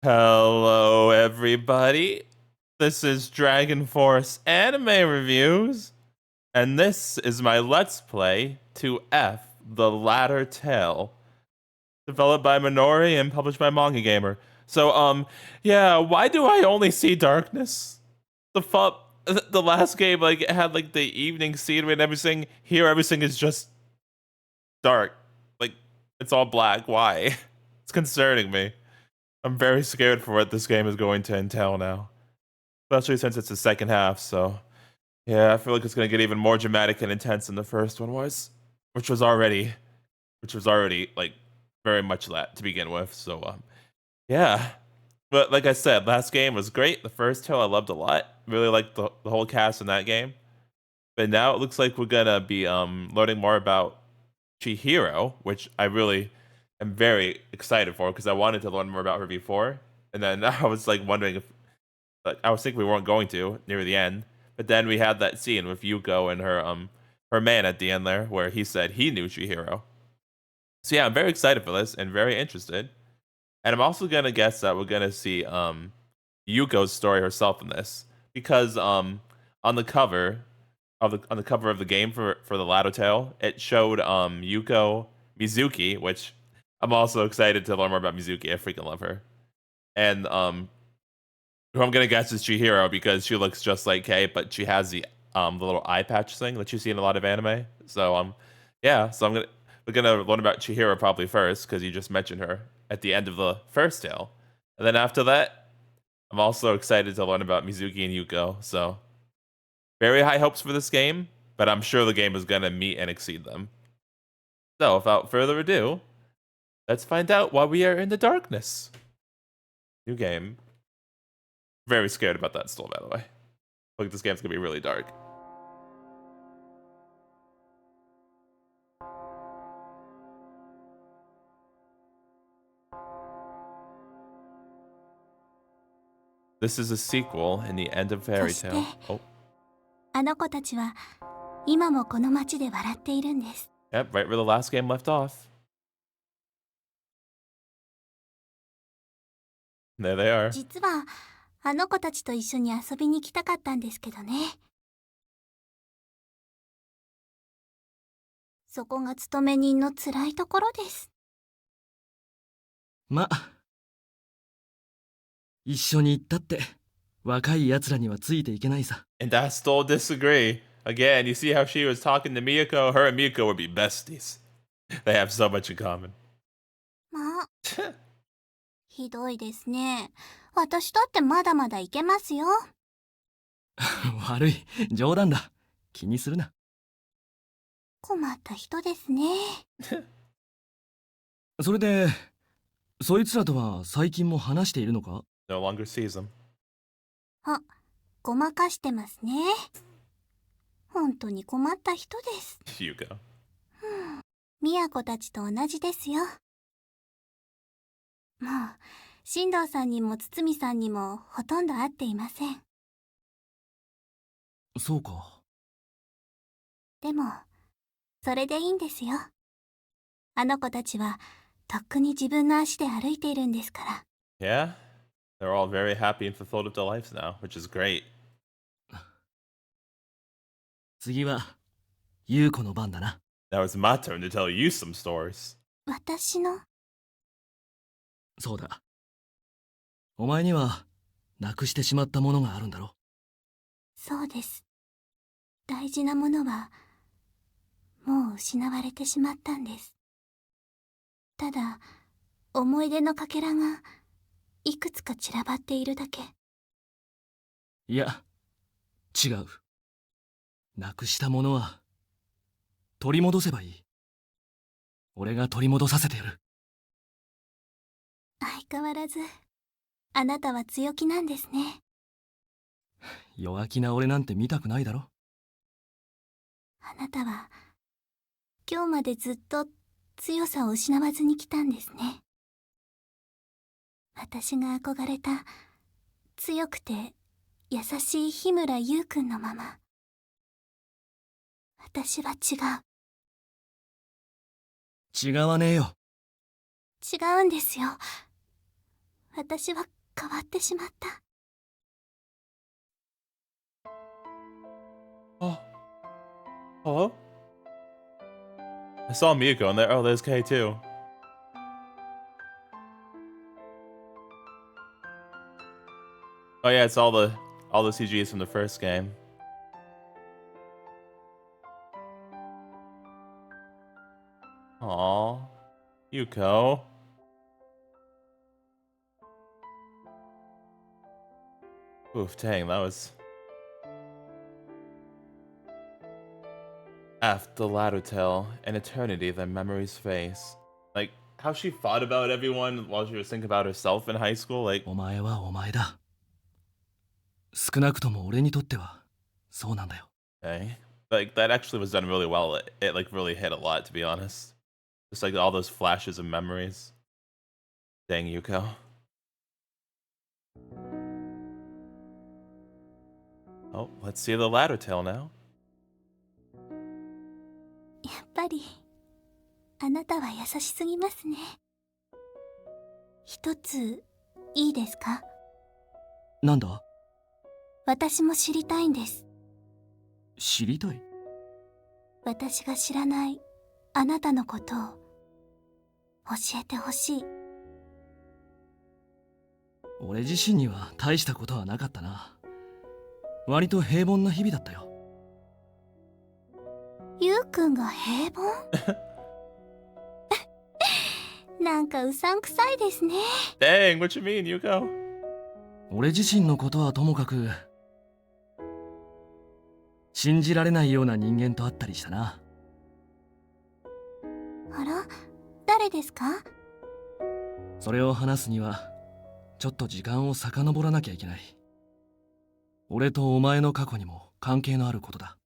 Hello, everybody. This is Dragon Force Anime Reviews, and this is my Let's Play to F the Latter Tale, developed by Minori and published by Mangagamer. So, yeah, why do I only see darkness? The last game, like, it had, like, the evening scenery and everything. Here, everything is just dark. Like, it's all black. Why? It's concerning me. I'm very scared for what this game is going to entail now, especially since it's the second half. So, yeah, I feel like it's going to get even more dramatic and intense than the first one was, which was already, like very much that to begin with. So, yeah. But like I said, last game was great. The first two I loved a lot. Really liked the whole cast in that game. But now it looks like we're gonna be learning more about Chihiro, which I really am very excited for because I wanted to learn more about her before. And then I was like wondering if like I was thinking we weren't going to near the end. But then we had that scene with Yuuko and her man at the end there where he said he knew Chihiro. So yeah, I'm very excited for this and very interested. And I'm also gonna guess that we're gonna see Yuko's story herself in this. Because on the cover of the game for the Latter Tale, it showed Yuko Mizuki, which I'm also excited to learn more about Mizuki. I freaking love her. And who I'm gonna guess is Chihiro because she looks just like Kei, but she has the little eye patch thing that you see in a lot of anime. So yeah, so we're gonna learn about Chihiro probably first because you just mentioned her at the end of the first tale, and then after that, I'm also excited to learn about Mizuki and Yuko. So very high hopes for this game, but I'm sure the game is gonna meet and exceed them. So without further ado, let's find out why we are in the darkness. New game. Very scared about that still, by the way. Like this game's gonna be really dark. This is a sequel in the end of Fairy Tale. Oh. あの子たちは今もこの街で笑っているんです。 Yep, right where the last game left off. There they are. 実はあの子たちと一緒に遊びに行きたかったんですけどね。そこが勤め人の辛いところです。ま、一緒に行ったって若い奴らにはついていけないさ。 And I still disagree. Again, you see how she was talking to Miyako? Her and Miyako would be besties. They have so much in common. まあ、ひどいですね。私だってまだまだいけますよ。悪い、冗談だ。気にするな。困った人ですね。それで、そいつらとは最近も話しているのか？ No longer sees them. あ、ごまかしてますね。本当に困った人です。Yuko. 宮子たちと同じですよ。もう、進藤さんにも堤さんにもほとんど会っていません。そうか。でも、それでいいんですよ。あの子たちは、とっくに自分の足で歩いているんですから。Yeah, they're all very happy and fulfilled with their lives now, which is great. 次は、優子の番だな。Now it's my turn to tell you some stories. 私の？そうだ。お前には、なくしてしまったものがあるんだろ。そうです。大事なものは、もう失われてしまったんです。ただ、思い出のかけらが、いくつか散らばっているだけ。いや、違う。なくしたものは、取り戻せばいい。俺が取り戻させてやる。相変わらず、あなたは強気なんですね。弱気な俺なんて見たくないだろ。あなたは、今日までずっと強さを失わずに来たんですね。私が憧れた、強くて優しい日村優くんのまま。私は違う。違わねえよ。違うんですよ。私は変わってしまった。Oh, hello? I saw Miyuko in there. Oh, there's K too. Oh yeah, it's all the CGs from the first game. Aw, Yuko. Oof, dang, that was... F, the latter tale, an eternity that memories face. Like, how she thought about everyone while she was thinking about herself in high school, like... お前はお前だ。少なくとも俺にとってはそうなんだよ。Okay. Like, that actually was done really well. It like, really hit a lot, to be honest. Just, like, all those flashes of memories. Dang, Yuko. Oh, let's see the latter tale now. やっぱりあなたは優しすぎますね。一ついいですか？なんだ？私も知りたいんです。知りたい？私が知らないあなたのことを教えてほしい。俺自身には大したことはなかったな。割と平凡な日々だったよ。ゆうくんが平凡？なんかうさんくさいですね。Dang, what you mean, Yuko? 俺自身のことはともかく、信じられないような人間と会ったりしたな。あら、誰ですか？それを話すにはちょっと時間を遡らなきゃいけない。俺とお前の過去にも関係のあることだ。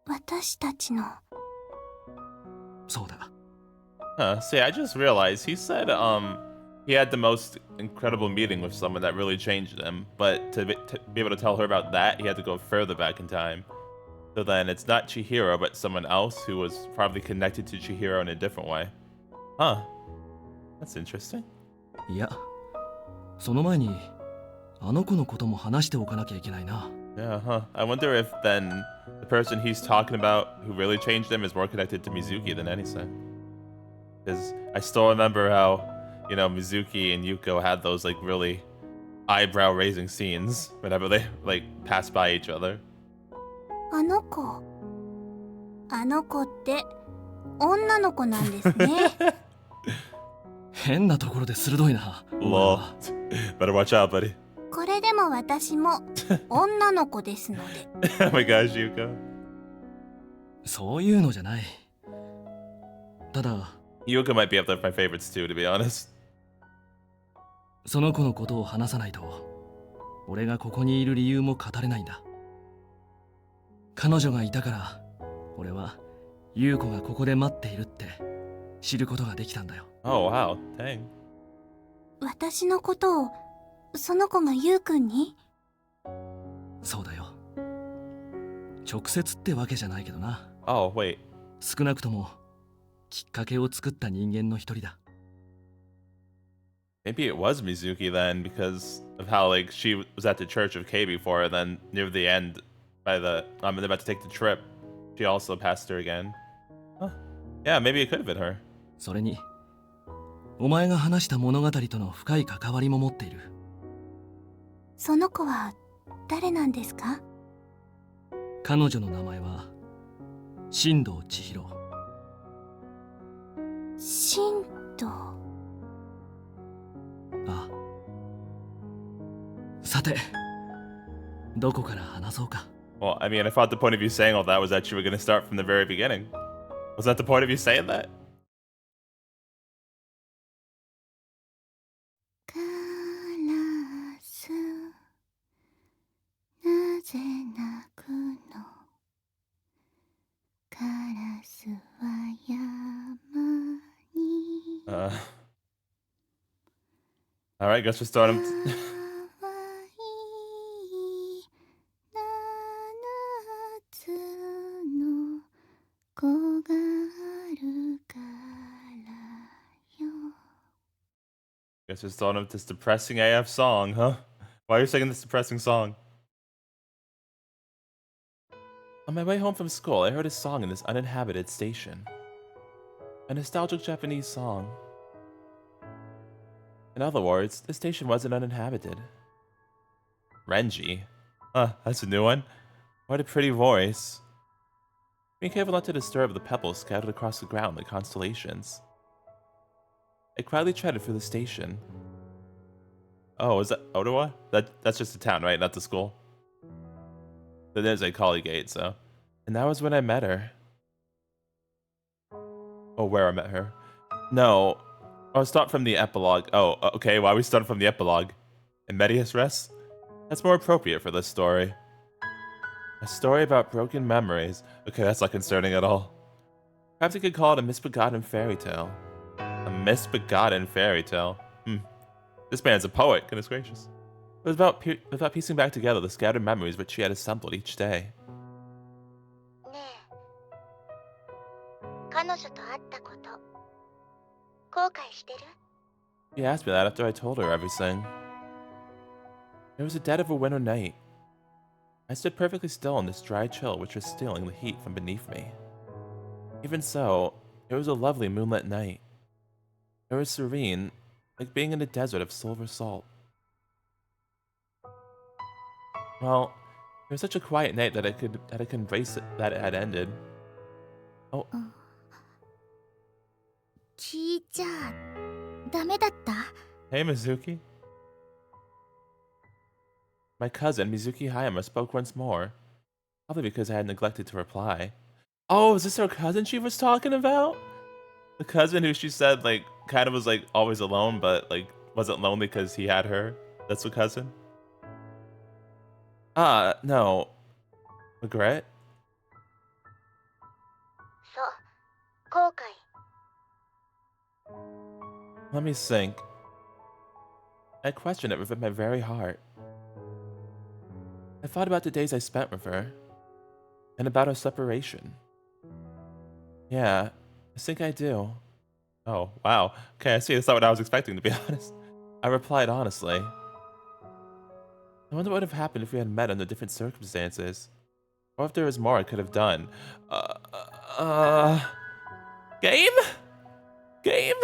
私たちの。そうだ。See, I just realized he said he had the most incredible meeting with someone that really changed him, but to be able to tell her about that, he had to go further back in time. So then it's not Chihiro, but someone else who was probably connected to Chihiro in a different way. Huh. That's interesting. いや、その前にあの子のことも話しておかなきゃいけないな。Yeah, huh. I wonder if then the person he's talking about who really changed him is more connected to Mizuki than anything. Because I still remember how, you know, Mizuki and Yuuko had those like really eyebrow-raising scenes whenever they like pass by each other. あの子。あの子って女の子なんですね。変なところで鋭いな。Lol. Better watch out, buddy. これでも私も女の子ですので。Oh my gosh, Yuuko. そういうのじゃない。ただ、Yuuko might be up there with my favorites too, to be honest. その子のことを話さないと、俺がここにいる理由も語れないんだ。彼女がいたから、俺は優子がここで待っているって知ることができたんだよ。Oh wow, dang. 私のことをその子がゆうくんに？そうだよ。直接ってわけじゃないけどな。Oh wait. 少なくともきっかけを作った人間の一人だ。Maybe it was Mizuki then, because of how like she was at the Church of K before, and then near the end, by the they're about to take the trip, she also passed her again. Huh. Yeah, maybe it could have been her. それに、お前が話した物語との深い関わりも持っている。その子は誰なんですか？彼女の名前は新藤千尋。新藤。ああ。さて、どこから話そうか。Well, I mean, I thought the point of you saying all that was that you were going to start from the very beginning. Was that the point of you saying that? カラス、なぜ泣くの？カラスは山に。All right, guess we're starting. 夏の子があるからよ。Just thought of this depressing AF song, huh? Why are you singing this depressing song? On my way home from school, I heard a song in this uninhabited station. A nostalgic Japanese song. In other words, the station wasn't uninhabited. Renji. Huh, that's a new one. What a pretty voice. Being careful not to disturb the pebbles scattered across the ground like constellations. I quietly treaded through the station. Oh, is that Ottawa? That's just a town, right? Not the school. But there's a Collie Gate, so. And that was when I met her. Oh, where I met her. No. I'll start from the epilogue. Oh, okay, why we started from the epilogue? In Medias Res? That's more appropriate for this story. A story about broken memories. Okay, that's not concerning at all. Perhaps you could call it a misbegotten fairy tale. A misbegotten fairy tale. This man's a poet, goodness gracious. It was about piecing back together the scattered memories which she had assembled each day. ねえ、彼女と会ったこと、後悔してる？ She asked me that after I told her everything. It was the dead of a winter night. I stood perfectly still in this dry chill which was stealing the heat from beneath me. Even so, it was a lovely moonlit night. It was serene, like being in a desert of silver salt. Well, it was such a quiet night that I could embrace it that it had ended. Oh. 聞いちゃダメだった？ Hey, Mizuki. My cousin, Mizuki Hayama, spoke once more. Probably because I had neglected to reply. Oh, is this her cousin she was talking about? The cousin who she said, like, kind of was, like, always alone, but, like, wasn't lonely because he had her? That's the cousin? No. Regret? そう、後悔。 Let me think. I questioned it within my very heart. I thought about the days I spent with her, and about our separation. Yeah, I think I do. Oh, wow. Okay, I see. That's not what I was expecting, to be honest. I replied honestly. I wonder what would have happened if we had met under different circumstances. Or if there was more I could have done. Game? Game?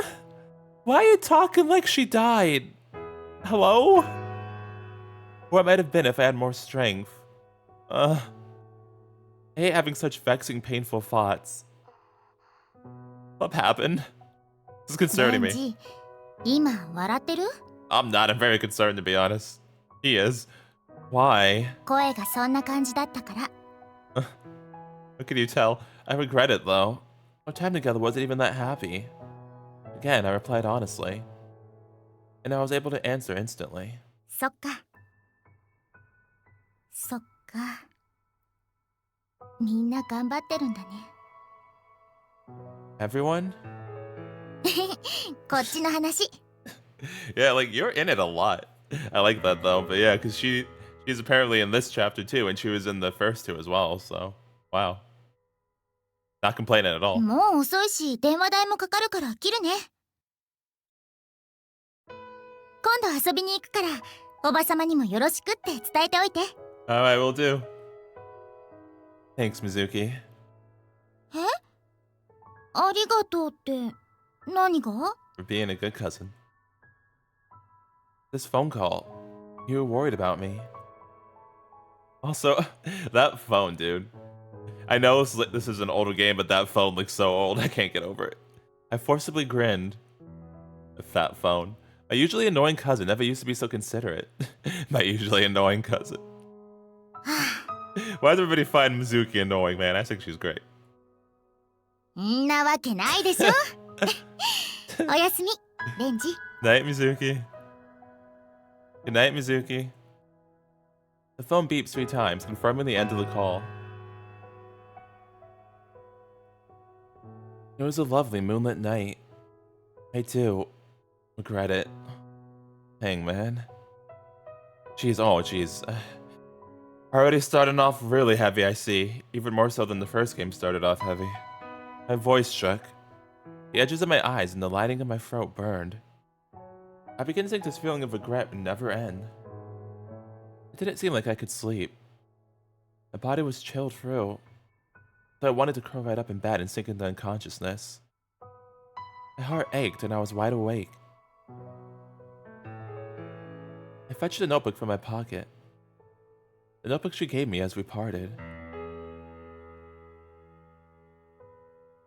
Why are you talking like she died? Hello? Or it might have been if I had more strength. I hate having such vexing, painful thoughts. What happened? This is concerning me. 今笑ってる？ I'm not. I'm very concerned, to be honest. He is. Why? 声がそんな感じだったから。 What can you tell? I regret it, though. Our time together wasn't even that happy. Again, I replied honestly. And I was able to answer instantly. そっか。そっか。みんな頑張ってるんだね。 Everyone? こっちの話。 Yeah, like, you're in it a lot. I like that, though. But yeah, because she's apparently in this chapter, too, and she was in the first two as well, so, wow. Not complaining at all. もう遅いし、電話代もかかるから切るね。今度遊びに行くから、おばさまにもよろしくって伝えておいて。Alright, will do. Thanks, Mizuki. え？ありがとうって何が？ For being a good cousin. This phone call. You were worried about me. Also, that phone, dude. I know this is an older game, but that phone looks so old, I can't get over it. I forcibly grinned. A fat phone. My usually annoying cousin never used to be so considerate. My usually annoying cousin. Why does everybody find Mizuki annoying, man? I think she's great. んなわけないでしょ。おやすみ、レンジ。 Night, Mizuki. Good night, Mizuki. The phone beeps 3 times, confirming the end of the call. It was a lovely moonlit night. I do regret it. Dang, man. Jeez. Already starting off really heavy, I see. Even more so than the first game started off heavy. My voice shook. The edges of my eyes and the lining of my throat burned. I began to think this feeling of regret would never end. It didn't seem like I could sleep. My body was chilled through, so I wanted to curl right up in bed and sink into unconsciousness. My heart ached and I was wide awake. I fetched a notebook from my pocket. The notebook she gave me as we parted.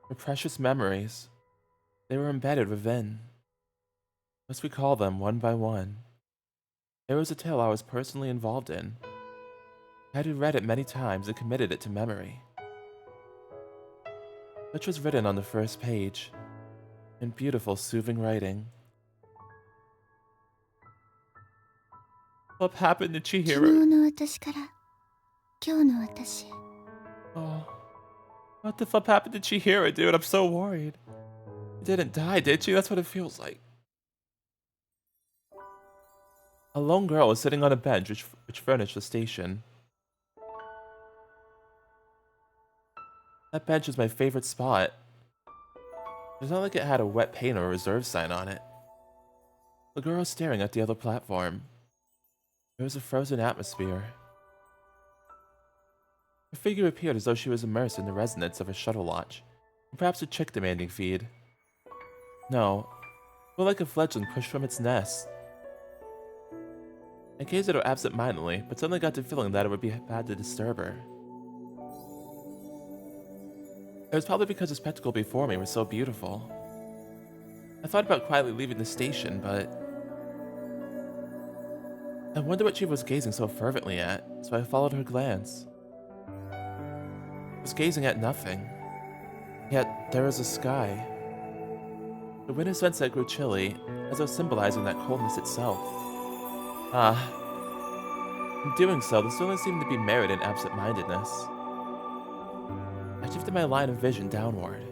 Her precious memories. They were embedded within. Must recall them one by one. It was a tale I was personally involved in. I had read it many times and committed it to memory. Much was written on the first page, in beautiful, soothing writing. What happened to 昨 Chihiro? 日の私から今日の私へ。 Oh, what the fuck happened to Chihiro, dude? I'm so worried. She didn't die, did she? That's what it feels like. A lone girl was sitting on a bench which furnished the station. That bench was my favorite spot. It's not like it had a wet paint or a reserve sign on it. The girl was staring at the other platform. There was a frozen atmosphere. Her figure appeared as though she was immersed in the resonance of a shuttle launch, or perhaps a chick demanding feed. No, it felt like a fledgling pushed from its nest. I gazed at her absent-mindedly, but suddenly got the feeling that it would be bad to disturb her. It was probably because the spectacle before me was so beautiful. I thought about quietly leaving the station, but I wondered what she was gazing so fervently at, so I followed her glance. I was gazing at nothing, yet there was a sky. The winter sunset grew chilly, as though symbolizing that coldness itself. In doing so, the stillness seemed to be mirrored in absent-mindedness. I shifted my line of vision downward.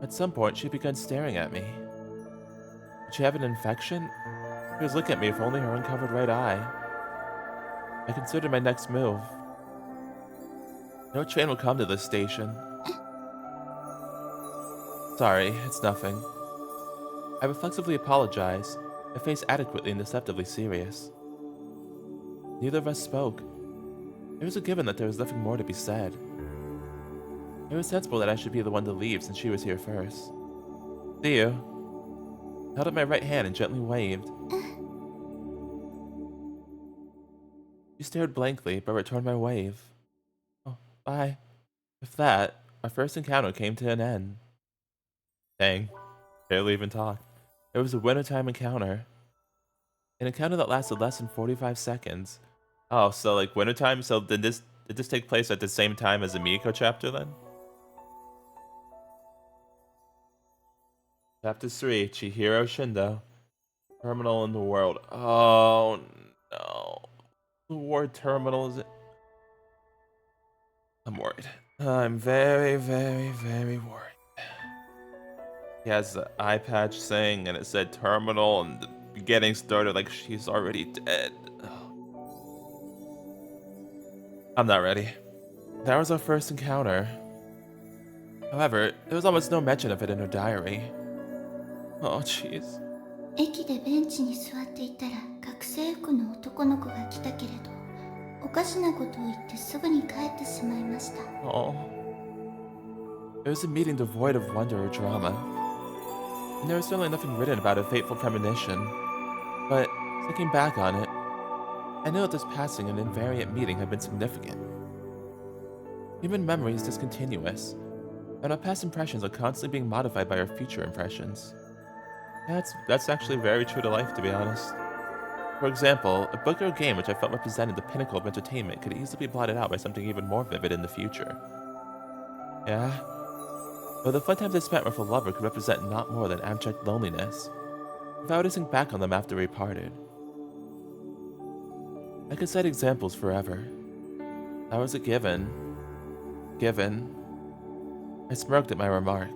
At some point, she began staring at me. Did she have an infection? She was looking at me with only her uncovered right eye. I considered my next move. No train will come to this station. Sorry, it's nothing. I reflexively apologized, my face adequately and deceptively serious. Neither of us spoke. It was a given that there was nothing more to be said. It was sensible that I should be the one to leave since she was here first. See you. I held up my right hand and gently waved. She stared blankly, but returned my wave. Oh, bye. With that, our first encounter came to an end. Dang, barely even talked. It was a wintertime encounter. An encounter that lasted less than 45 seconds. Oh, so like wintertime? So did this take place at the same time as the Miyako chapter then? Chapter 3, Chihiro Shindou. Terminal in the world. Oh no. The word terminal is it? I'm worried. I'm very, very, very worried. He has the eye patch thing and it said terminal and the getting started like she's already dead. I'm not ready. That was our first encounter. However, there was almost no mention of it in her diary. Oh, jeez. 駅でベンチに座っていたら学生服の男の子が来たけれど、おかしなことを言ってすぐに帰ってしまいました。 Oh. It was a meeting devoid of wonder or drama. And there was certainly nothing written about a fateful premonition. But, looking back on it, I knew that this passing and invariant meeting had been significant. Human memory is discontinuous, and our past impressions are constantly being modified by our future impressions. That's actually very true to life, to be honest. For example, a book or a game which I felt represented the pinnacle of entertainment could easily be blotted out by something even more vivid in the future. Yeah? But the fun times I spent with a lover could represent not more than abject loneliness, if I were to think back on them after we parted. I could cite examples forever. That was a given. I smirked at my remark.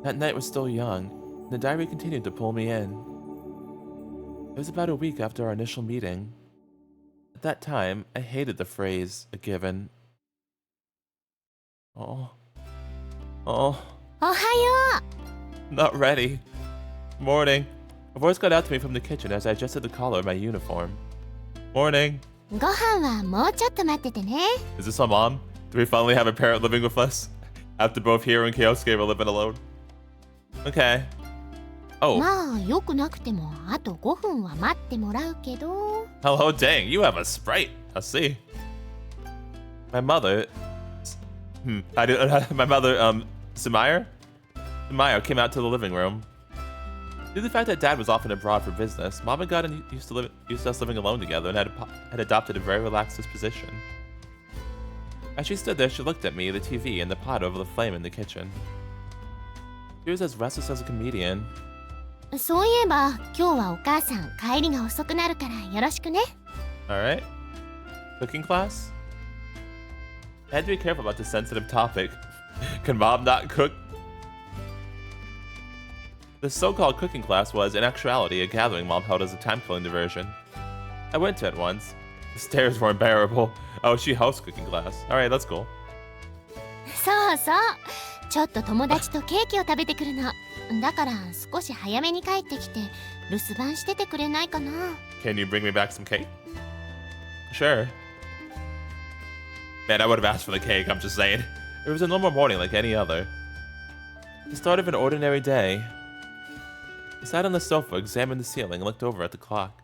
That night was still young, and the diary continued to pull me in. It was about a week after our initial meeting. At that time, I hated the phrase, a given. Oh. おはよ not ready. Morning. A voice got out to me from the kitchen as I adjusted the collar of my uniform. Morning. ご飯はもうちょっと待っててね。 Is this our mom? Do we finally have a parent living with us? After both Hiro and Kyosuke were living alone? Okay. Oh. まあよくなくてもあと5分は待ってもらうけど。 Hello, dang, you have a sprite. I see. My mother... my mother, Sumayo came out to the living room. Due to the fact that Dad was often abroad for business, Mom and God used to us living alone together and had adopted a very relaxed disposition. As she stood there, she looked at me, the TV, and the pot over the flame in the kitchen. She was as restless as a comedian. そういえば今日はお母さん帰りが遅くなるからよろしくね。 Alright. Cooking class? I had to be careful about this sensitive topic. Can Mom not cook? The so-called cooking class was, in actuality, a gathering Mom held as a time-killing diversion. I went to it once. The stairs were unbearable. Oh, she hosts cooking class. Alright, let's go. そうそう。ちょっと友達とケーキを食べてくるの。だから少し早めに帰ってきて留守番しててくれないかな。 Can you bring me back some cake? Sure. Man, I would have asked for the cake, I'm just saying. It was a normal morning like any other. The start of an ordinary day. I sat on the sofa, examined the ceiling, and looked over at the clock.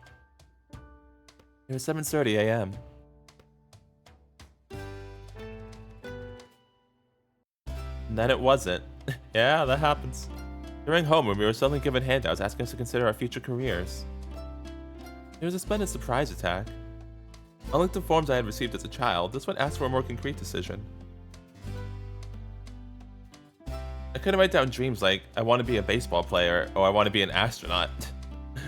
It was 7:30 a.m. And then it wasn't. Yeah, that happens. During homeroom, we were suddenly given handouts asking us to consider our future careers. It was a splendid surprise attack. Unlike the forms I had received as a child, this one asked for a more concrete decision. I couldn't write down dreams like, I want to be a baseball player, or I want to be an astronaut.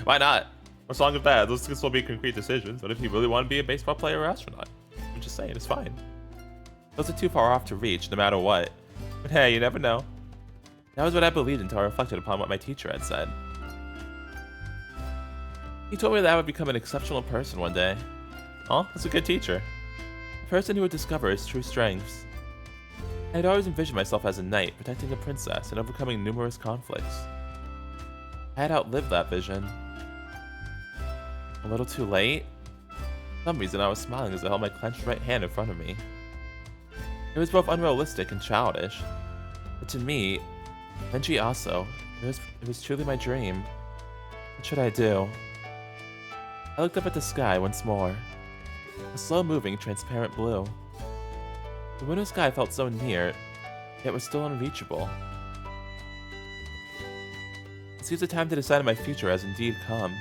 Why not? What's wrong with that? Those can still be concrete decisions, but if you really want to be a baseball player or astronaut, I'm just saying, it's fine. Those are too far off to reach, no matter what. But hey, you never know. That was what I believed until I reflected upon what my teacher had said. He told me that I would become an exceptional person one day. Oh, that's a good teacher. A person who would discover his true strengths. I had always envisioned myself as a knight, protecting a princess and overcoming numerous conflicts. I had outlived that vision. A little too late? For some reason I was smiling as I held my clenched right hand in front of me. It was both unrealistic and childish. But to me, Benji also, it was truly my dream. What should I do? I looked up at the sky once more. A slow-moving, transparent blue. The winter sky felt so near, yet was still unreachable. It seems the time to decide on my future has indeed come.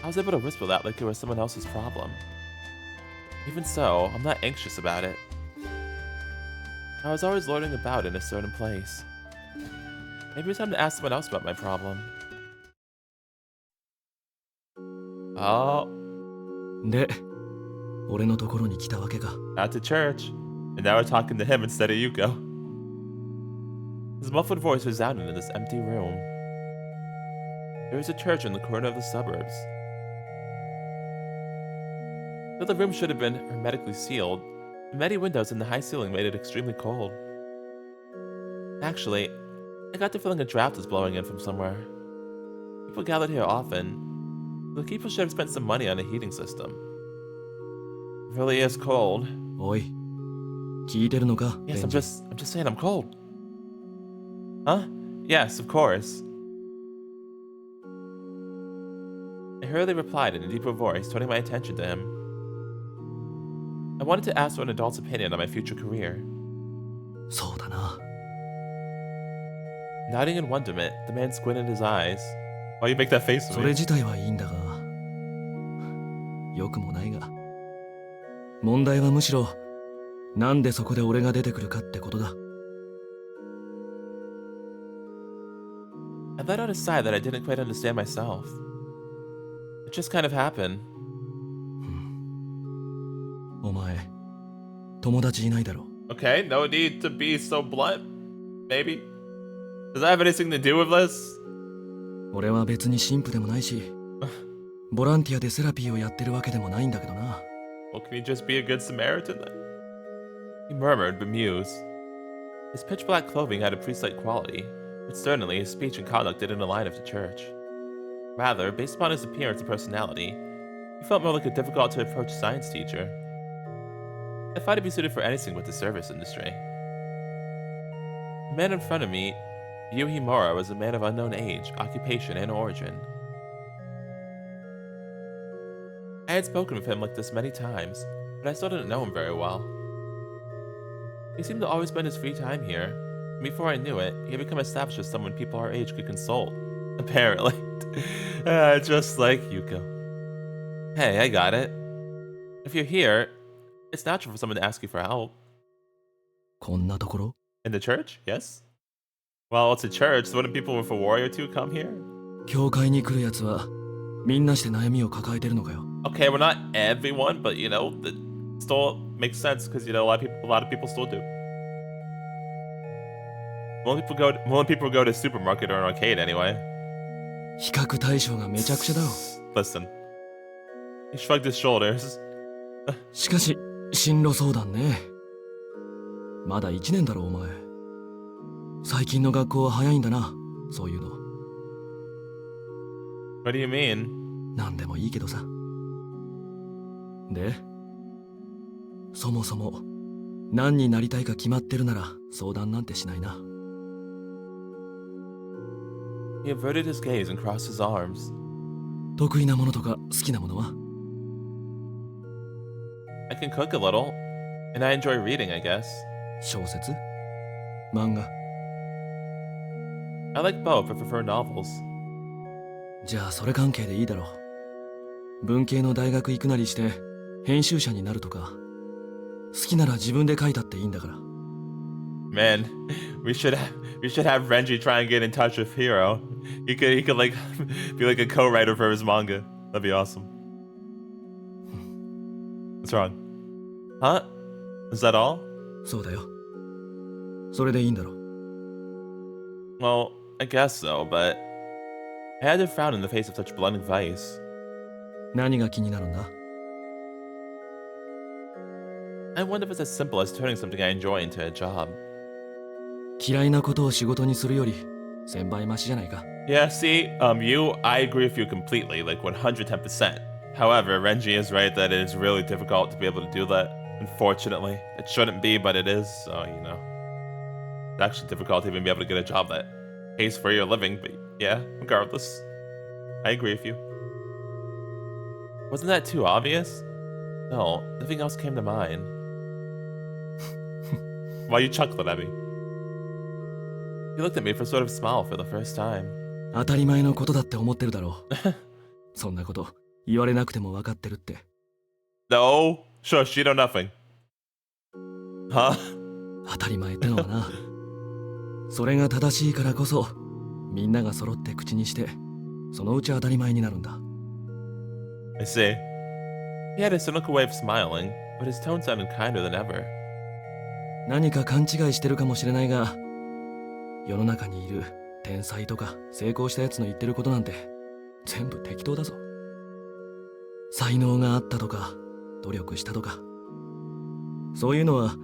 I was able to whisper that like it was someone else's problem. Even so, I'm not anxious about it. I was always lording about in a certain place. Maybe it's time to ask someone else about my problem. Oh. で、俺のところに来たわけか。 Not to church. And now we're talking to him instead of Yuuko. His muffled voice resounded in this empty room. There was a church in the corner of the suburbs. Though the room should have been hermetically sealed, the many windows in the high ceiling made it extremely cold. Actually, I got the feeling a draft was blowing in from somewhere. People gathered here often. The people should have spent some money on a heating system. It really is cold. おい、聞いてるのか？ Yes, I'm just saying I'm cold. Huh? Yes, of course. I hurriedly replied in a deeper voice, turning my attention to him. I wanted to ask for an adult's opinion on my future career. そうだな。 Nodding in wonderment, the man squinted his eyes. Why you make that face そ with れ me? 自体はいいんだが、よくもないが。問題はむしろ、なんでそこで俺が出てくるかってことだ。I let out a sigh that I didn't quite understand myself. It just kind of happened. お前、友達いないだろ。 Okay, no need to be so blunt. Maybe. Does that have anything to do with this? 俺は別に神父でもないし、ボランティアでセラピーをやってるわけでもないんだけどな。Well, can you just be a good Samaritan then? He murmured, bemused. His pitch black clothing had a priest-like quality, But certainly his speech and conduct didn't align with the church. Rather, based upon his appearance and personality, he felt more like a difficult to approach science teacher. I thought he'd be suited for anything with the service industry. The man in front of me, Yuuhimura, was a man of unknown age, occupation, and origin. I had spoken with him like this many times, but I still didn't know him very well. He seemed to always spend his free time here, and before I knew it, he had become established as someone people our age could consult. Apparently. Just like Yuuko. Hey, I got it. If you're here, it's natural for someone to ask you for help. こんなところ In the church? Yes? Well, it's a church, so wouldn't people with a warrior too come here? 教会に来るやつはみんなして悩みを抱えてるのかよ。 Okay, we're not everyone, but you know, it still makes sense because you know a lot of people still do. More people go to supermarket or an arcade anyway. 比較対象がめちゃくちゃだろ。 Listen. He shrugged his shoulders. しかし進路相談ね。まだ1年だろお前。最近の学校は早いんだな、そういうの。 What do you mean? なんでもいいけどさ。で、そもそも何になりたいか決まってるなら相談なんてしないな。 He averted his gaze and crossed his arms. 得意なものとか好きなものは？ I can cook a little, and I enjoy reading, I guess. 小説？漫画？ I like both, but prefer novels. じゃあそれ関係でいいだろう。文系の大学行くなりして編集者になるとか、好きなら自分で書いたっていいんだから。 Man, we should have Renji try and get in touch with Hiro. He could like be like a co-writer for his manga. That'd be awesome. What's wrong? Huh? Is that all? そうだよ。それでいいんだろう。 Well, I guess so, but I had to frown in the face of such blunt advice. 何が気になるんだ？ I wonder if it's as simple as turning something I enjoy into a job. 嫌いなことを仕事にするより1000倍マシじゃないか。 Yeah, see, I agree with you completely, like 110%. However, Renji is right that it is really difficult to be able to do that. Unfortunately, it shouldn't be, but it is, so, you know. It's actually difficult to even be able to get a job that pays for your living, but yeah, regardless. I agree with you. Wasn't that too obvious? No, nothing else came to mind. Why you chuckled at me? He looked at me for a sort of smile for the first time. 当たり前のことだって思ってるだろう。そんなこと言われなくても分かってるって。 No, shush, you know nothing. Huh? 当たり前ってのはな。それが正しいからこそみんなが揃って口にしてそのうち当たり前になるんだ。 I see. He had a cynical way of smiling, but his tone sounded kinder than ever. 何か勘違いしてるかもしれないが、世の中にいる天才とか成功したやつの言ってることなんて全部適当だぞ。才能があったとか努力したとか、そういうのは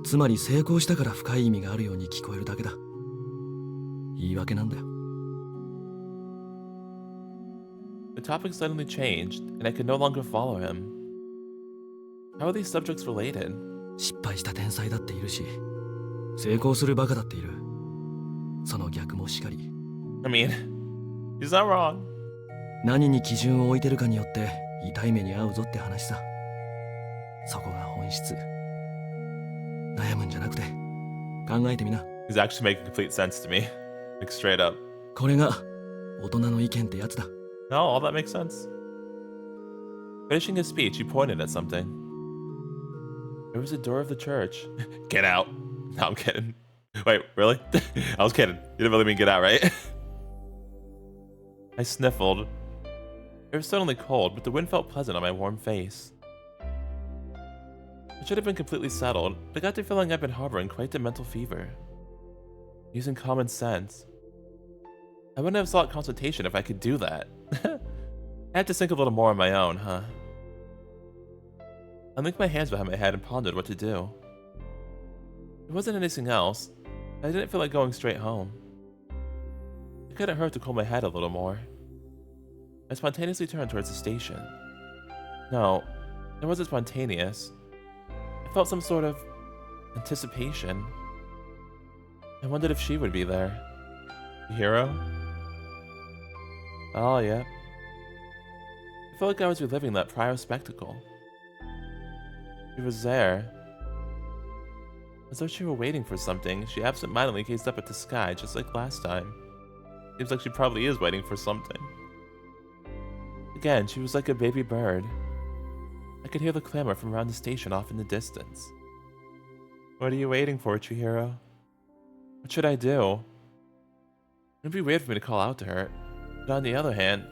つまり成功したから深い意味があるように聞こえるだけだ。言い訳なんだよ。 The topic suddenly changed, and I could no longer follow him. How are these subjects related? 失敗した天才だっているし、成功するバカだっている。その逆もしかり。 I mean, he's not wrong. 何に基準を置いてるかによって痛い目に遭うぞって話さ。そこが本質。悩むんじゃなくて考えてみな。 He's actually making complete sense to me. Like straight up. これが大人の意見ってやつだ。 No, all that makes sense. Finishing his speech, he pointed at something. There was a door of the church. Get out. No, I'm kidding. Wait, really? I was kidding. You didn't really mean get out, right? I sniffled. It was suddenly cold, but the wind felt pleasant on my warm face. I should have been completely settled, but I got the feeling I've been harboring quite the mental fever. Using common sense. I wouldn't have sought consultation if I could do that. I had to think a little more on my own, huh? I linked my hands behind my head and pondered what to do. There wasn't anything else. I didn't feel like going straight home. It couldn't hurt to cool my head a little more. I spontaneously turned towards the station. No, it wasn't spontaneous. I felt some sort of anticipation. I wondered if she would be there. Chihiro? Oh, yeah. I felt like I was reliving that prior spectacle. She was there. As though she were waiting for something, she absent-mindedly gazed up at the sky, just like last time. Seems like she probably is waiting for something. Again, she was like a baby bird. I could hear the clamor from around the station off in the distance. What are you waiting for, Chihiro? What should I do? It'd be weird for me to call out to her, but on the other hand,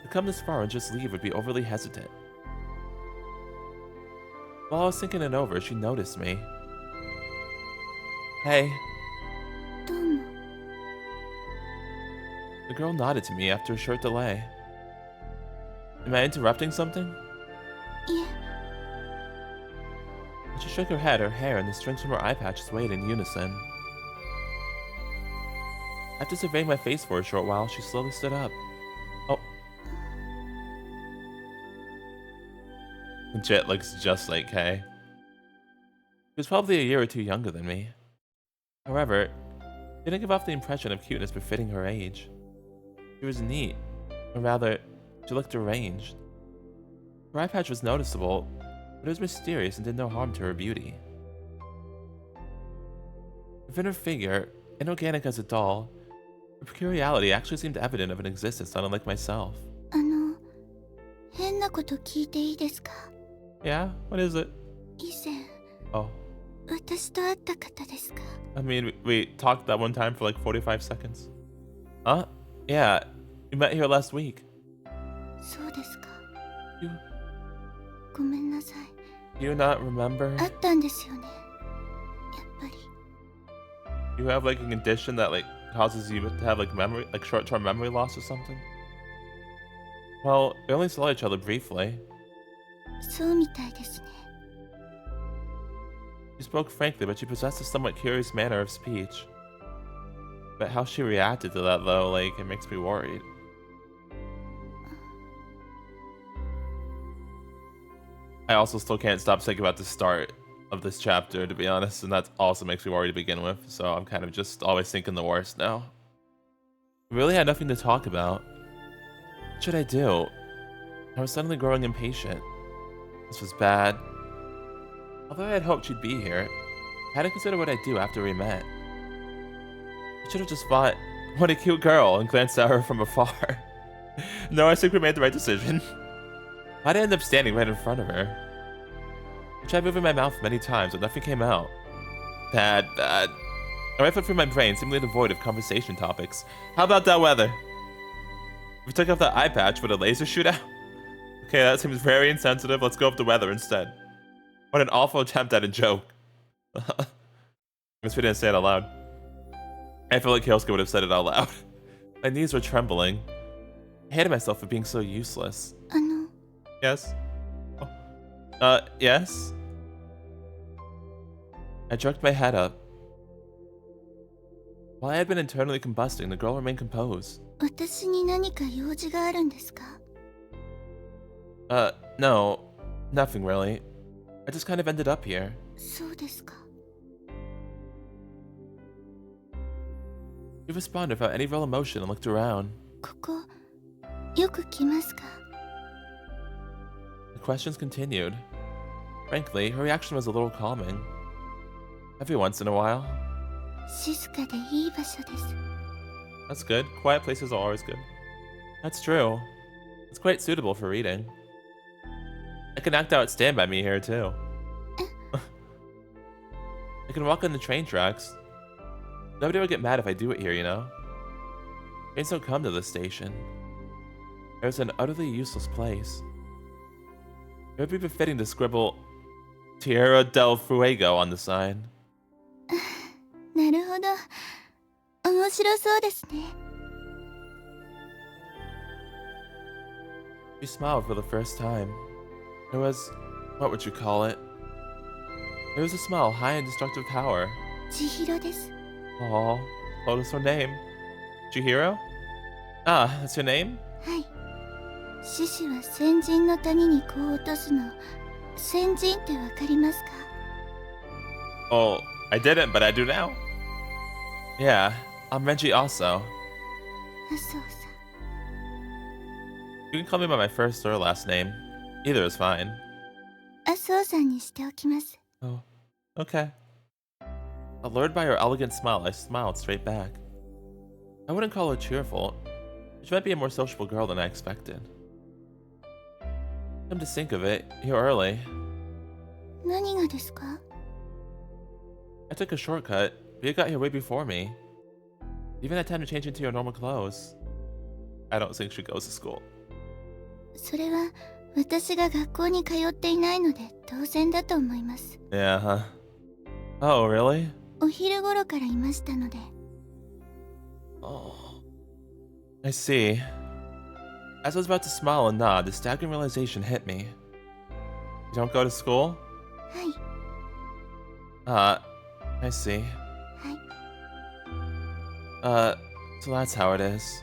to come this far and just leave would be overly hesitant. While I was thinking it over, she noticed me. Hey. どうも。 The girl nodded to me after a short delay. Am I interrupting something? いえ、 As she shook her head, her hair and the strings from her eye patch swayed in unison. After surveying my face for a short while, she slowly stood up. Oh. Jet looks just like Kay. She was probably a year or two younger than me. However, she didn't give off the impression of cuteness befitting her age. She was neat, or rather, she looked deranged. Her eye patch was noticeable, but it was mysterious and did no harm to her beauty. Within her figure, inorganic as a doll, her peculiarity actually seemed evident of an existence not unlike myself. 変なこと聞いていいですか？ Yeah? What is it? 以前、 Oh. 私と会った方ですか？ I mean, we talked that one time for like 45 seconds. Huh? Yeah, we met here last week. そうですか。 You, ごめんなさい。 you not remember? 会ったんですよね。やっぱり。 You have like a condition that like causes you to have like memory, like short-term memory loss or something? Well, we only saw each other briefly. そうみたいですね。 She spoke frankly, but she possessed a somewhat curious manner of speech. But how she reacted to that, though, like, it makes me worried. I also still can't stop thinking about the start of this chapter, to be honest, and that also makes me worried to begin with, so I'm kind of just always thinking the worst now. We really had nothing to talk about. What should I do? I was suddenly growing impatient. This was bad. Although I had hoped she'd be here, I had to consider what I'd do after we met. I should have just thought, what a cute girl, and glanced at her from afar. No, I think we made the right decision. Why'd I end up standing right in front of her? I tried moving my mouth many times, but nothing came out. Bad. I rifled through my brain, seemingly devoid of conversation topics. How about that weather? If we took off that eye patch, would a laser shoot out? Okay, that seems very insensitive. Let's go with the weather instead. What an awful attempt at a joke. I guess we didn't say it out loud. I feel like Kyosuke would have said it out loud. My knees were trembling. I hated myself for being so useless. Yes? Oh. Yes? I jerked my head up. While I had been internally combusting, the girl remained composed. 私に何か用事があるんですか？ No. Nothing really. I just kind of ended up here. そうですか。 She responded without any real emotion and looked around. ここ、よく来ますか？ The questions continued. Frankly, her reaction was a little calming. Every once in a while. 静かでいい場所です。 That's good. Quiet places are always good. That's true. It's quite suitable for reading. I can act out Stand By Me here, too. I can walk on the train tracks. Nobody would get mad if I do it here, you know? Trains don't come to this station. There's an utterly useless place. It would be befitting to scribble Tierra del Fuego on the sign. なるほど。面白そうですね。 She smiled for the first time. It was, what would you call it? It was a smile high in destructive power. 千尋です。 Aw, told us her name. Chihiro? Ah, that's your name? はい。獅子は先人の谷に子を落とすの。先人ってわかりますか？ Oh, I didn't, but I do now. Yeah, I'm Reggie also. 麻生さん。 You can call me by my first or last name. Either is fine. 麻生さんにしておきます。 Oh, okay. Allured by her elegant smile, I smiled straight back. I wouldn't call her cheerful. She might be a more sociable girl than I expected. Come to think of it, you're early. 何がですか？ I took a shortcut, but you got here way before me. You even had time to change into your normal clothes. I don't think she goes to school. それは私が学校に通っていないので当然だと思います。 Yeah, huh? Oh, really? お昼頃からいましたので。 Oh. I see. As I was about to smile and nod, the staggering realization hit me. You don't go to school? はい。 I see. はい。 So that's how it is.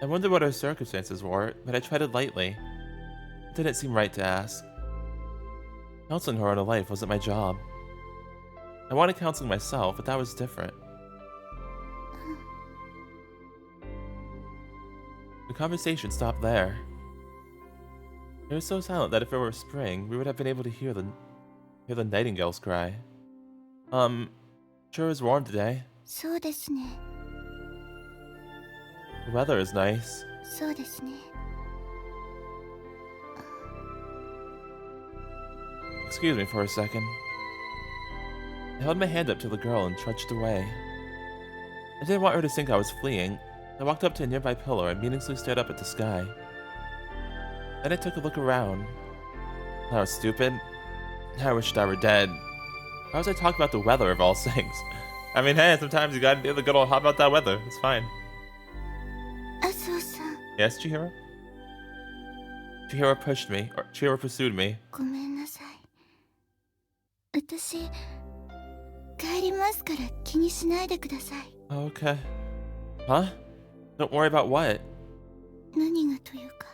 I wondered what her circumstances were, but I treaded lightly. It didn't seem right to ask. Counseling her on her life wasn't my job. I wanted counseling myself, but that was different. The conversation stopped there. It was so silent that if it were spring, we would have been able to hear the nightingales cry. Sure is warm today. そうですね。 The weather is nice. そうですね。 Excuse me for a second. I held my hand up to the girl and trudged away. I didn't want her to think I was fleeing. I walked up to a nearby pillar and meaninglessly stared up at the sky. Then I took a look around. That was stupid. I wished I were dead. Why was I talking about the weather of all things? I mean, hey, sometimes you gotta do the good old how about that weather. It's fine. 麻生さん、 Yes, Chihiro? Chihiro pushed me, or Chihiro pursued me. ごめんなさい。私、帰りますから気にしないでください。 Okay. Huh? Don't worry about what? 何がというか、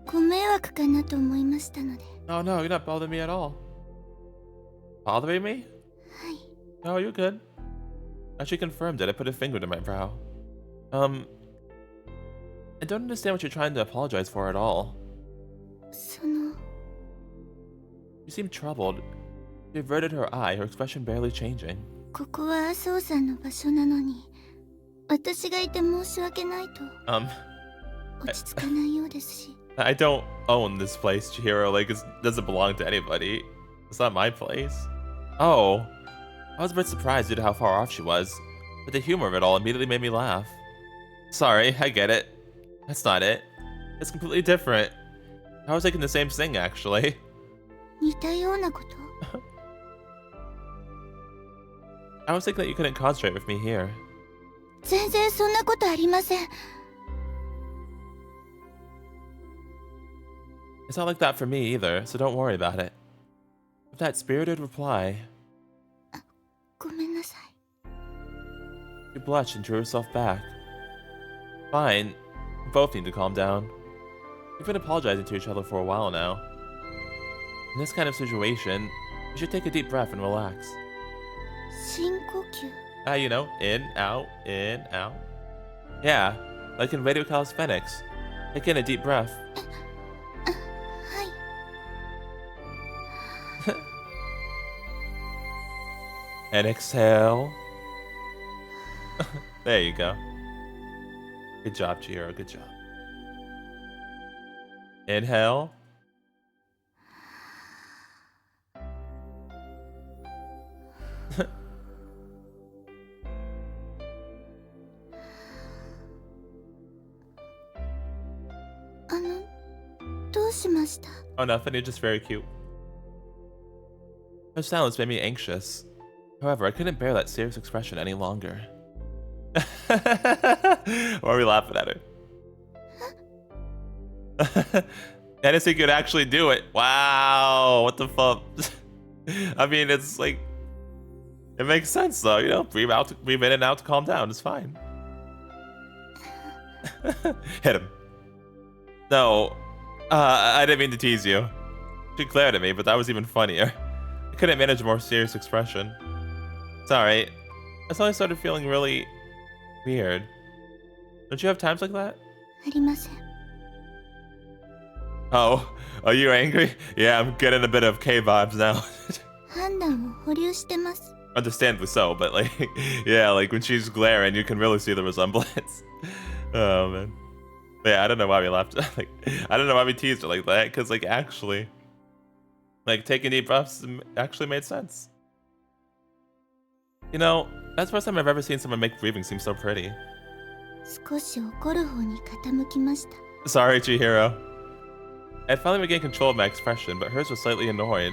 ご迷惑かなと思いましたので。 Oh no, you're not bothering me at all. Bothering me? はい。 No, you're good. As she confirmed it, I put a finger to my brow. I don't understand what you're trying to apologize for at all. その、 You seem troubled. She averted her eye, her expression barely changing. ここは麻生さんの場所なのに、私がいて申し訳ないと 落ち着かないようですし。 I don't own this place, Chihiro. Like, it doesn't belong to anybody. It's not my place. Oh. I was a bit surprised due to how far off she was, but the humor of it all immediately made me laugh. Sorry, I get it. That's not it. It's completely different. I was thinking the same thing, actually. 似たようなこと？ I was thinking that you couldn't concentrate with me here. 全然そんなことありません。 It's not like that for me either, so don't worry about it. With that spirited reply, ごめんなさい。 she blushed and drew herself back. Fine. We both need to calm down. We've been apologizing to each other for a while now. In this kind of situation, you should take a deep breath and relax. 深呼吸。 You know, in, out, in, out. Yeah, like in radio calisthenics. Take in a deep breath. はい。 And exhale. There you go. Good job, Chihiro. Good job. Inhale. Oh, nothing. You're just very cute. Her silence made me anxious. However, I couldn't bear that serious expression any longer. Why are we laughing at her? I didn't think you'd actually do it. Wow, what the fuck? I mean, it's like, it makes sense though, you know, breathe in and out to calm down, it's fine. Hit him. No, I didn't mean to tease you. She glared at me, but that was even funnier. I couldn't manage a more serious expression. It's alright. I suddenly started feeling really weird. Don't you have times like that? ありません。 Oh, are you angry? Yeah, I'm getting a bit of K vibes now. 判断を保留してます。 Understandably so, but like, yeah, like when she's glaring, you can really see the resemblance. Oh man. But yeah, I don't know why we laughed. Like, I don't know why we teased her like that, because like actually, like taking deep breaths actually made sense. You know, that's the first time I've ever seen someone make breathing seem so pretty. 少し怒る方に傾きました。 Sorry, Chihiro. I finally regained control of my expression, but hers was slightly annoyed.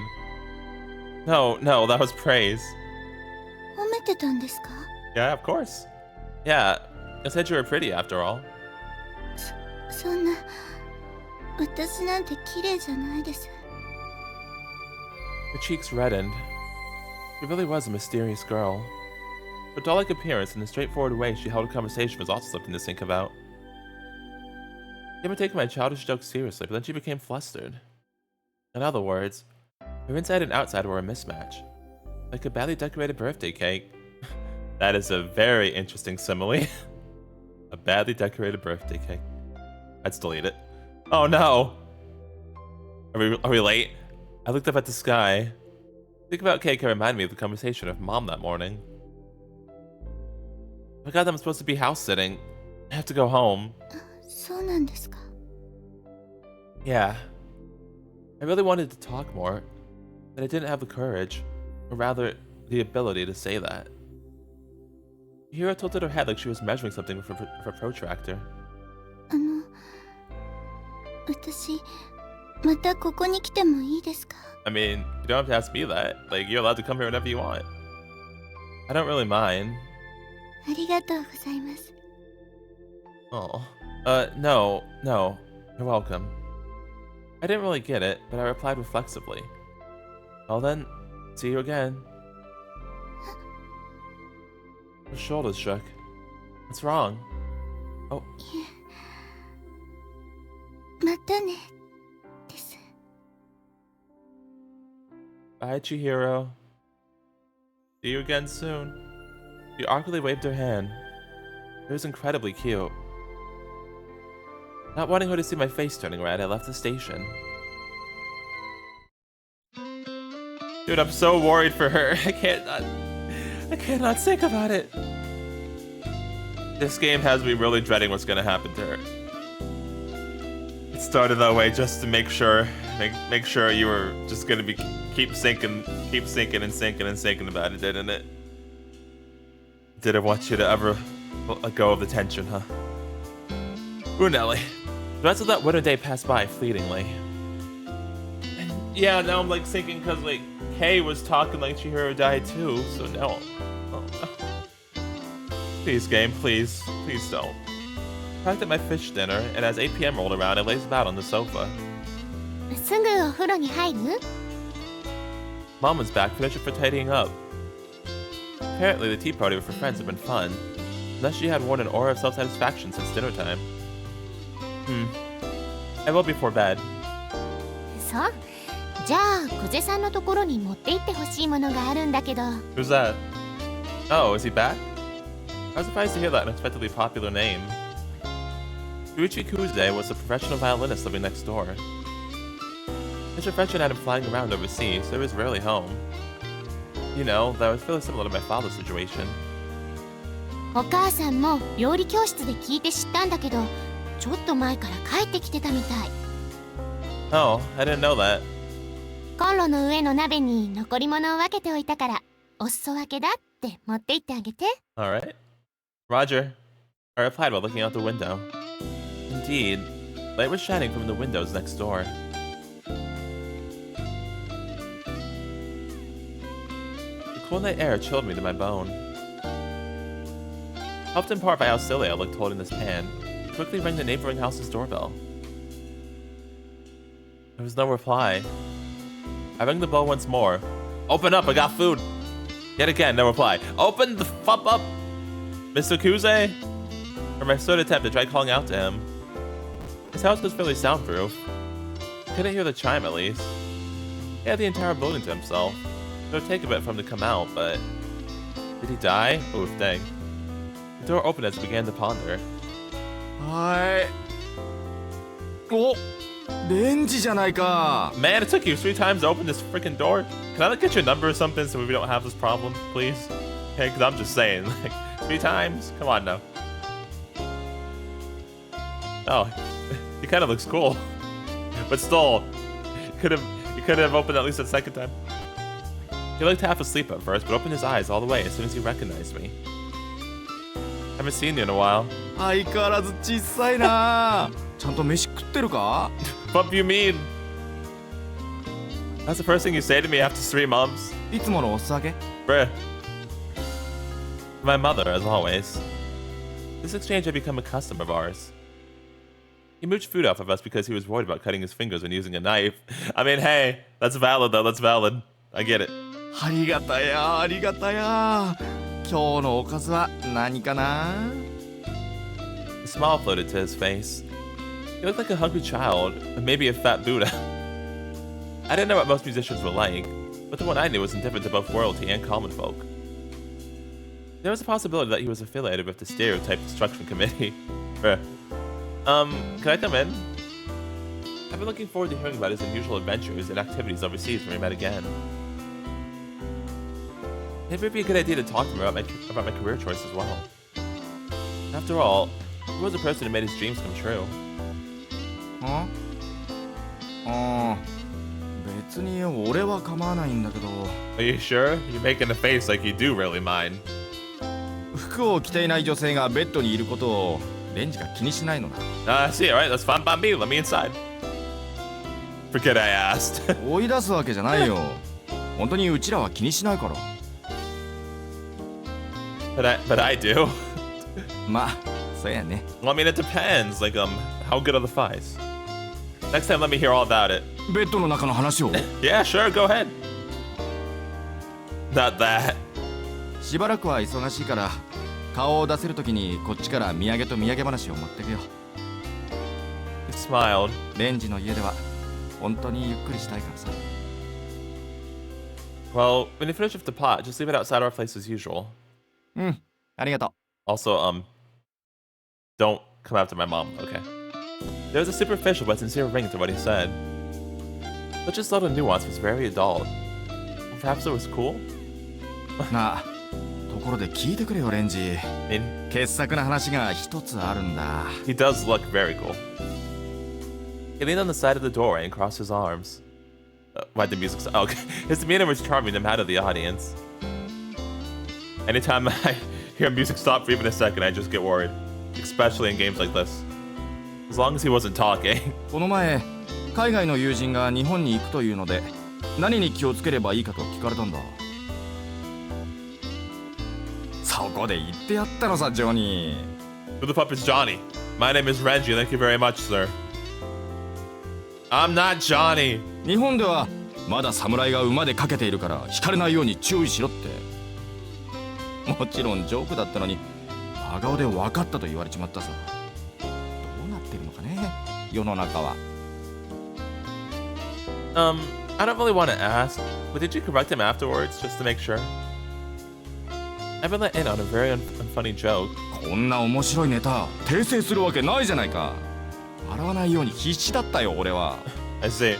No, that was praise. 褒めてたんですか？ Yeah, of course. Yeah, I said you were pretty after all. そんな、私なんて綺麗じゃないです。 Her cheeks reddened. She really was a mysterious girl. Her doll-like appearance and the straightforward way she held a conversation was also something to think about. She had been taking my childish jokes seriously, but then she became flustered. In other words, her inside and outside were a mismatch. Like a badly decorated birthday cake. That is a very interesting simile. A badly decorated birthday cake. Let's delete it. Oh no! Are we late? I looked up at the sky. Think about cake reminded me of the conversation with Mom that morning. I forgot that I'm supposed to be house sitting. I have to go home. そうなんですか。 Yeah. I really wanted to talk more, but I didn't have the courage, or rather, the ability to say that. Chihiro tilted her head like she was measuring something with a protractor. 私、またここに来てもいいですか？ I mean, you don't have to ask me that. Like, you're allowed to come here whenever you want. I don't really mind. ありがとうございます。 Oh. No. You're welcome. I didn't really get it, but I replied reflexively. Well then, see you again. Her shoulders shook. What's wrong? Oh. またね。です。 Bye, Chihiro. See you again soon. She awkwardly waved her hand. It was incredibly cute. Not wanting her to see my face turning red, I left the station. Dude, I'm so worried for her. I cannot think about it. This game has me really dreading what's gonna happen to her. It started that way just to make sure you were just gonna keep sinking about it, didn't it? Didn't want you to ever let go of the tension, huh? Ooh, Nelly. The rest of that winter day passed by fleetingly. And yeah, now I'm like thinking because like Kay was talking like Chihiro died too, so now. Oh. Please, game, please don't. I packed up my fish dinner, and as 8 p.m. rolled around, I lazed about on the sofa. すぐお風呂に入る？ Mom was back, finishing for tidying up. Apparently, the tea party with her friends had been fun, unless she had worn an aura of self-satisfaction since dinner time. I will before bed. そう。じゃあ、小瀬さんのところに持って行ってほしいものがあるんだけど。 Who's that? Oh, is he back? I was surprised to hear that unexpectedly popular name. Yuichi Kuze was a professional violinist living next door. His profession had him flying around overseas, so he was rarely home. You know, that was fairly similar to my father's situation. お母さんも料理教室で聞いて知ったんだけど、ちょっと前から帰ってきてたみたい。Oh, I didn't know that. コンロの上の鍋に残り物を分けておいたから、お裾分けだって持って行ってあげて。Alright. Roger. I replied while looking out the window. Indeed, light was shining from the windows next door. The cool night air chilled me to my bone. Helped in part by how silly I looked holding this pan, I quickly rang the neighboring house's doorbell. There was no reply. I rang the bell once more. Open up, I got food! Yet again, no reply. Open the fuck up! Mr. Kuze? For my third attempt, I tried calling out to him. His house was fairly soundproof. Couldn't hear the chime at least. He had the entire building to himself. It would take a bit for him to come out, but... Did he die? Oof, dang. The door opened as I began to ponder. はい。お、レンジじゃないか。 Man, it took you 3 times to open this freaking door. Can I like get your number or something so we don't have this problem, please? Okay, because I'm just saying, like, 3 times? Come on now. Oh, he kind of looks cool. But still, you could have opened at least a second time. He looked half asleep at first, but opened his eyes all the way as soon as he recognized me. Haven't seen you in a while. 相変わらず小さいな。ちゃんと飯食ってるか？ What do you mean? That's the first thing you say to me after 3 months? いつものお裾分け？ Bruh. My mother, as always. This exchange had become a custom of ours. He mooched food off of us because he was worried about cutting his fingers when using a knife. I mean, hey, that's valid though, that's valid. I get it. ありがたや、ありがたや。今日のおかずは何かな？ A smile floated to his face. He looked like a hungry child, or maybe a fat Buddha. I didn't know what most musicians were like, but the one I knew was indifferent to both royalty and common folk. There was a possibility that he was affiliated with the Stereotype Destruction Committee. Can I come in? I've been looking forward to hearing about his unusual adventures and activities overseas when we met again. Maybe it'd be a good idea to talk to him about my career choice as well. After all, he was a person who made his dreams come true. ああ、別に俺は構わないんだけど。 Are you sure? You're making a face like you do really mind. 服を着ていない女性がベッドにいることをレンジが気にしないのだ。I see, alright, that's fine by me. Let me inside. Forget I asked. 追い出すわけじゃないよ。本当にうちらは気にしないから。But I do. まあ、そうやね。 Well, I mean, it depends. Like, how good are the thighs? Next time, let me hear all about it. ベッドの中の話を。 Yeah, sure, go ahead. Not that. しばらくは忙しいから、顔を出せるときにこっちから土産と土産話を持ってくよ。He smiled. レンジの家では本当にゆっくりしたいからさ。Well, when you finish with the pot, just leave it outside our place as usual. うん、ありがと Also, don't come after my mom, okay? There was a superficial but sincere ring to what he said. But just subtle nuance was very adult. Perhaps it was cool? う。なあ、ところで聞いてくれよレンジ。I mean, 傑作な話が一つあるんだ。 he does look very cool. He leaned on the side of the doorway and crossed his arms. Why'd the music stop? Oh, okay. His demeanor was charming him out of the audience. Anytime I hear music stop for even a second, I just get worried. Especially in games like this. As long as he wasn't talking. この前、海外の友人が日本に行くというので、何に気をつければいいかと聞かれたんだ。そこで言ってやったのさ、ジョニー。 Who the fuck is Johnny? My name is Renji, thank you very much, sir. I'm not Johnny. 日本ではまだ侍が馬でかけているから引かれないように注意しろって。もちろんジョークだったのに真顔で分かったと言われちまったさ。どうなってるのかね、世の中は。I don't really want to ask, but did you correct him afterwards just to make sure? I've been let in on a very unfunny joke. こんな面白いネタ訂正するわけないじゃないか。笑わないように必死だったよ俺は。I see.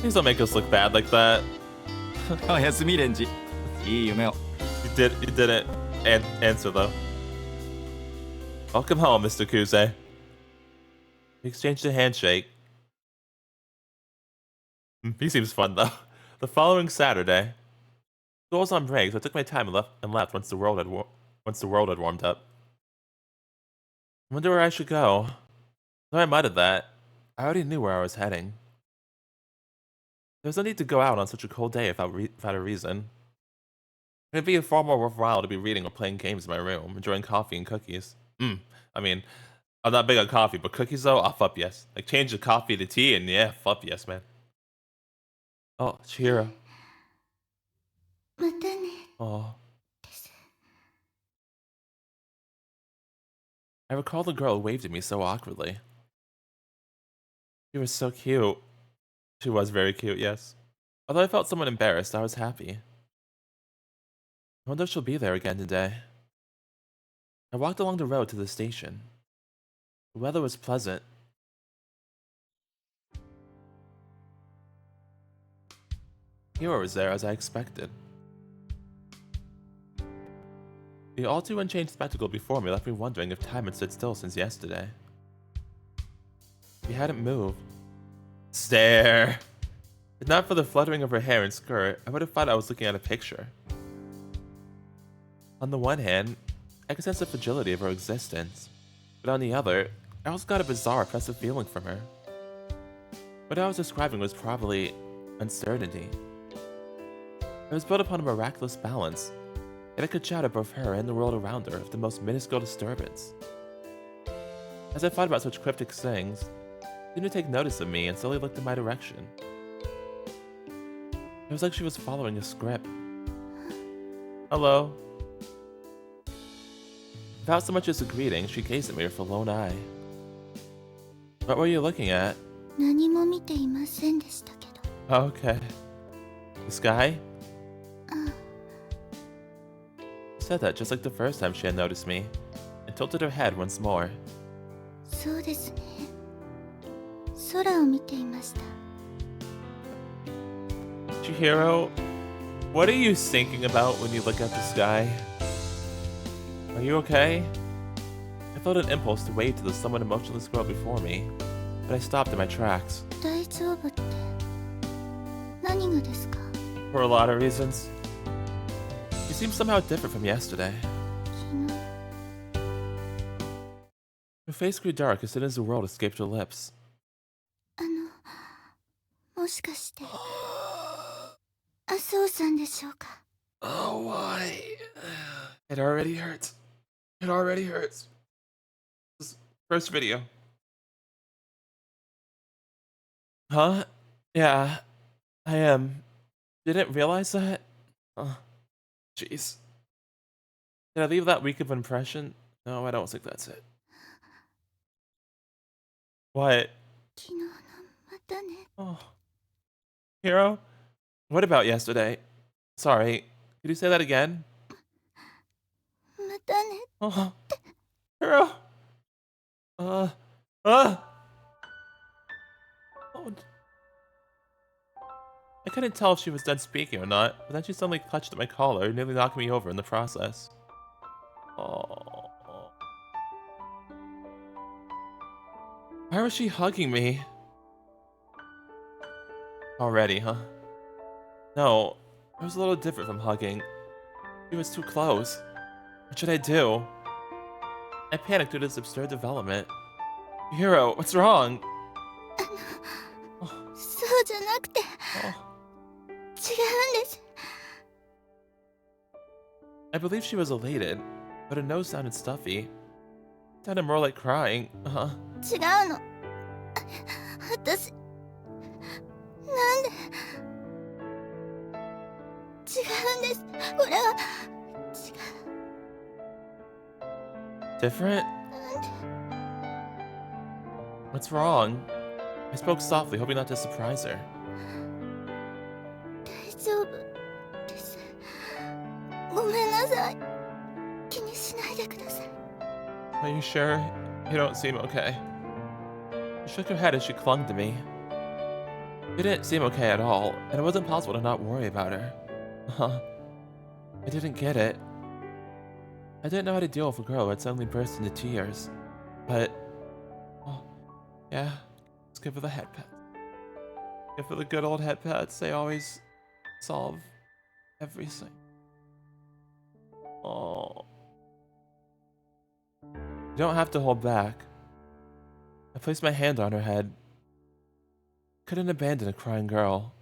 Please don't make us look bad like that. おやすみレンジ。いい夢を。You didn't answer though. Welcome home, Mr. Kuze. We exchanged a handshake. He seems fun though. The following Saturday, school was on break, so I took my time and left once the world had warmed up. I wonder where I should go. Though I muttered that, I already knew where I was heading. There was no need to go out on such a cold day without a reason. It'd be far more worthwhile to be reading or playing games in my room, enjoying coffee and cookies. I mean, I'm not big on coffee, but cookies though, fuck yes. Like change the coffee to tea and yeah, fuck yes, man. Oh, Chihiro. またね。Oh. I recall the girl who waved at me so awkwardly. She was so cute. She was very cute, yes. Although I felt somewhat embarrassed, I was happy. I wonder if she'll be there again today. I walked along the road to the station. The weather was pleasant. Chihiro was there as I expected. The all too unchanged spectacle before me left me wondering if time had stood still since yesterday. She hadn't moved. Stare! If not for the fluttering of her hair and skirt, I would have thought I was looking at a picture. On the one hand, I could sense the fragility of her existence, but on the other, I also got a bizarre oppressive feeling from her. What I was describing was probably uncertainty. It was built upon a miraculous balance, yet I could shadow both her and the world around her with the most minuscule disturbance. As I thought about such cryptic things, she seemed to take notice of me and slowly looked in my direction. It was like she was following a script. Hello. Without so much as a greeting, she gazed at me with a lone eye. What were you looking at? 何も見ていませんでしたけど。 Oh, okay. The sky? She said that just like the first time she had noticed me, and tilted her head once more. そうですね。空を見ていました。 Chihiro, what are you thinking about when you look at the sky? Are you okay? I felt an impulse to wave to the somewhat emotionless girl before me, but I stopped in my tracks. 大丈夫って。何がですか？ For a lot of reasons. You seem somehow different from yesterday. 昨日。 Her face grew dark as soon as the world escaped her lips. もしかして。麻生さんでしょうか？ Oh, why? It already hurts. It already hurts. This is first video. Huh? Yeah, I am. Didn't realize that? Jeez. Did I leave that weak of an impression? No, I don't think that's it. What? 昨日のまたね。 Oh. Hero? What about yesterday? Sorry, could you say that again? またね。 Oh. Hero? Oh. I couldn't tell if she was done speaking or not, but then she suddenly clutched at my collar, nearly knocking me over in the process. Oh. Why was she hugging me? Already, huh? No, it was a little different from hugging. She was too close. What should I do? I panicked due to this absurd development. Hero, what's wrong? そうじゃなくて。 Oh. 違うんです。 I believe she was elated, but her nose sounded stuffy. It sounded more like crying. 違うの。私。なんで。違うんです。これは。違う。 Different? What's wrong? I spoke softly, hoping not to surprise her. 大丈夫です。ごめんなさい。気にしないでください。 Are you sure? You don't seem okay. She shook her head as she clung to me. She didn't seem okay at all, and it wasn't possible to not worry about her. I didn't get it. I didn't know how to deal with a girl who had suddenly burst into tears. But, oh, yeah, let's give her the head pats. Give her the good old head pats. They always solve everything. Oh. You don't have to hold back. I placed my hand on her head. Couldn't abandon a crying girl.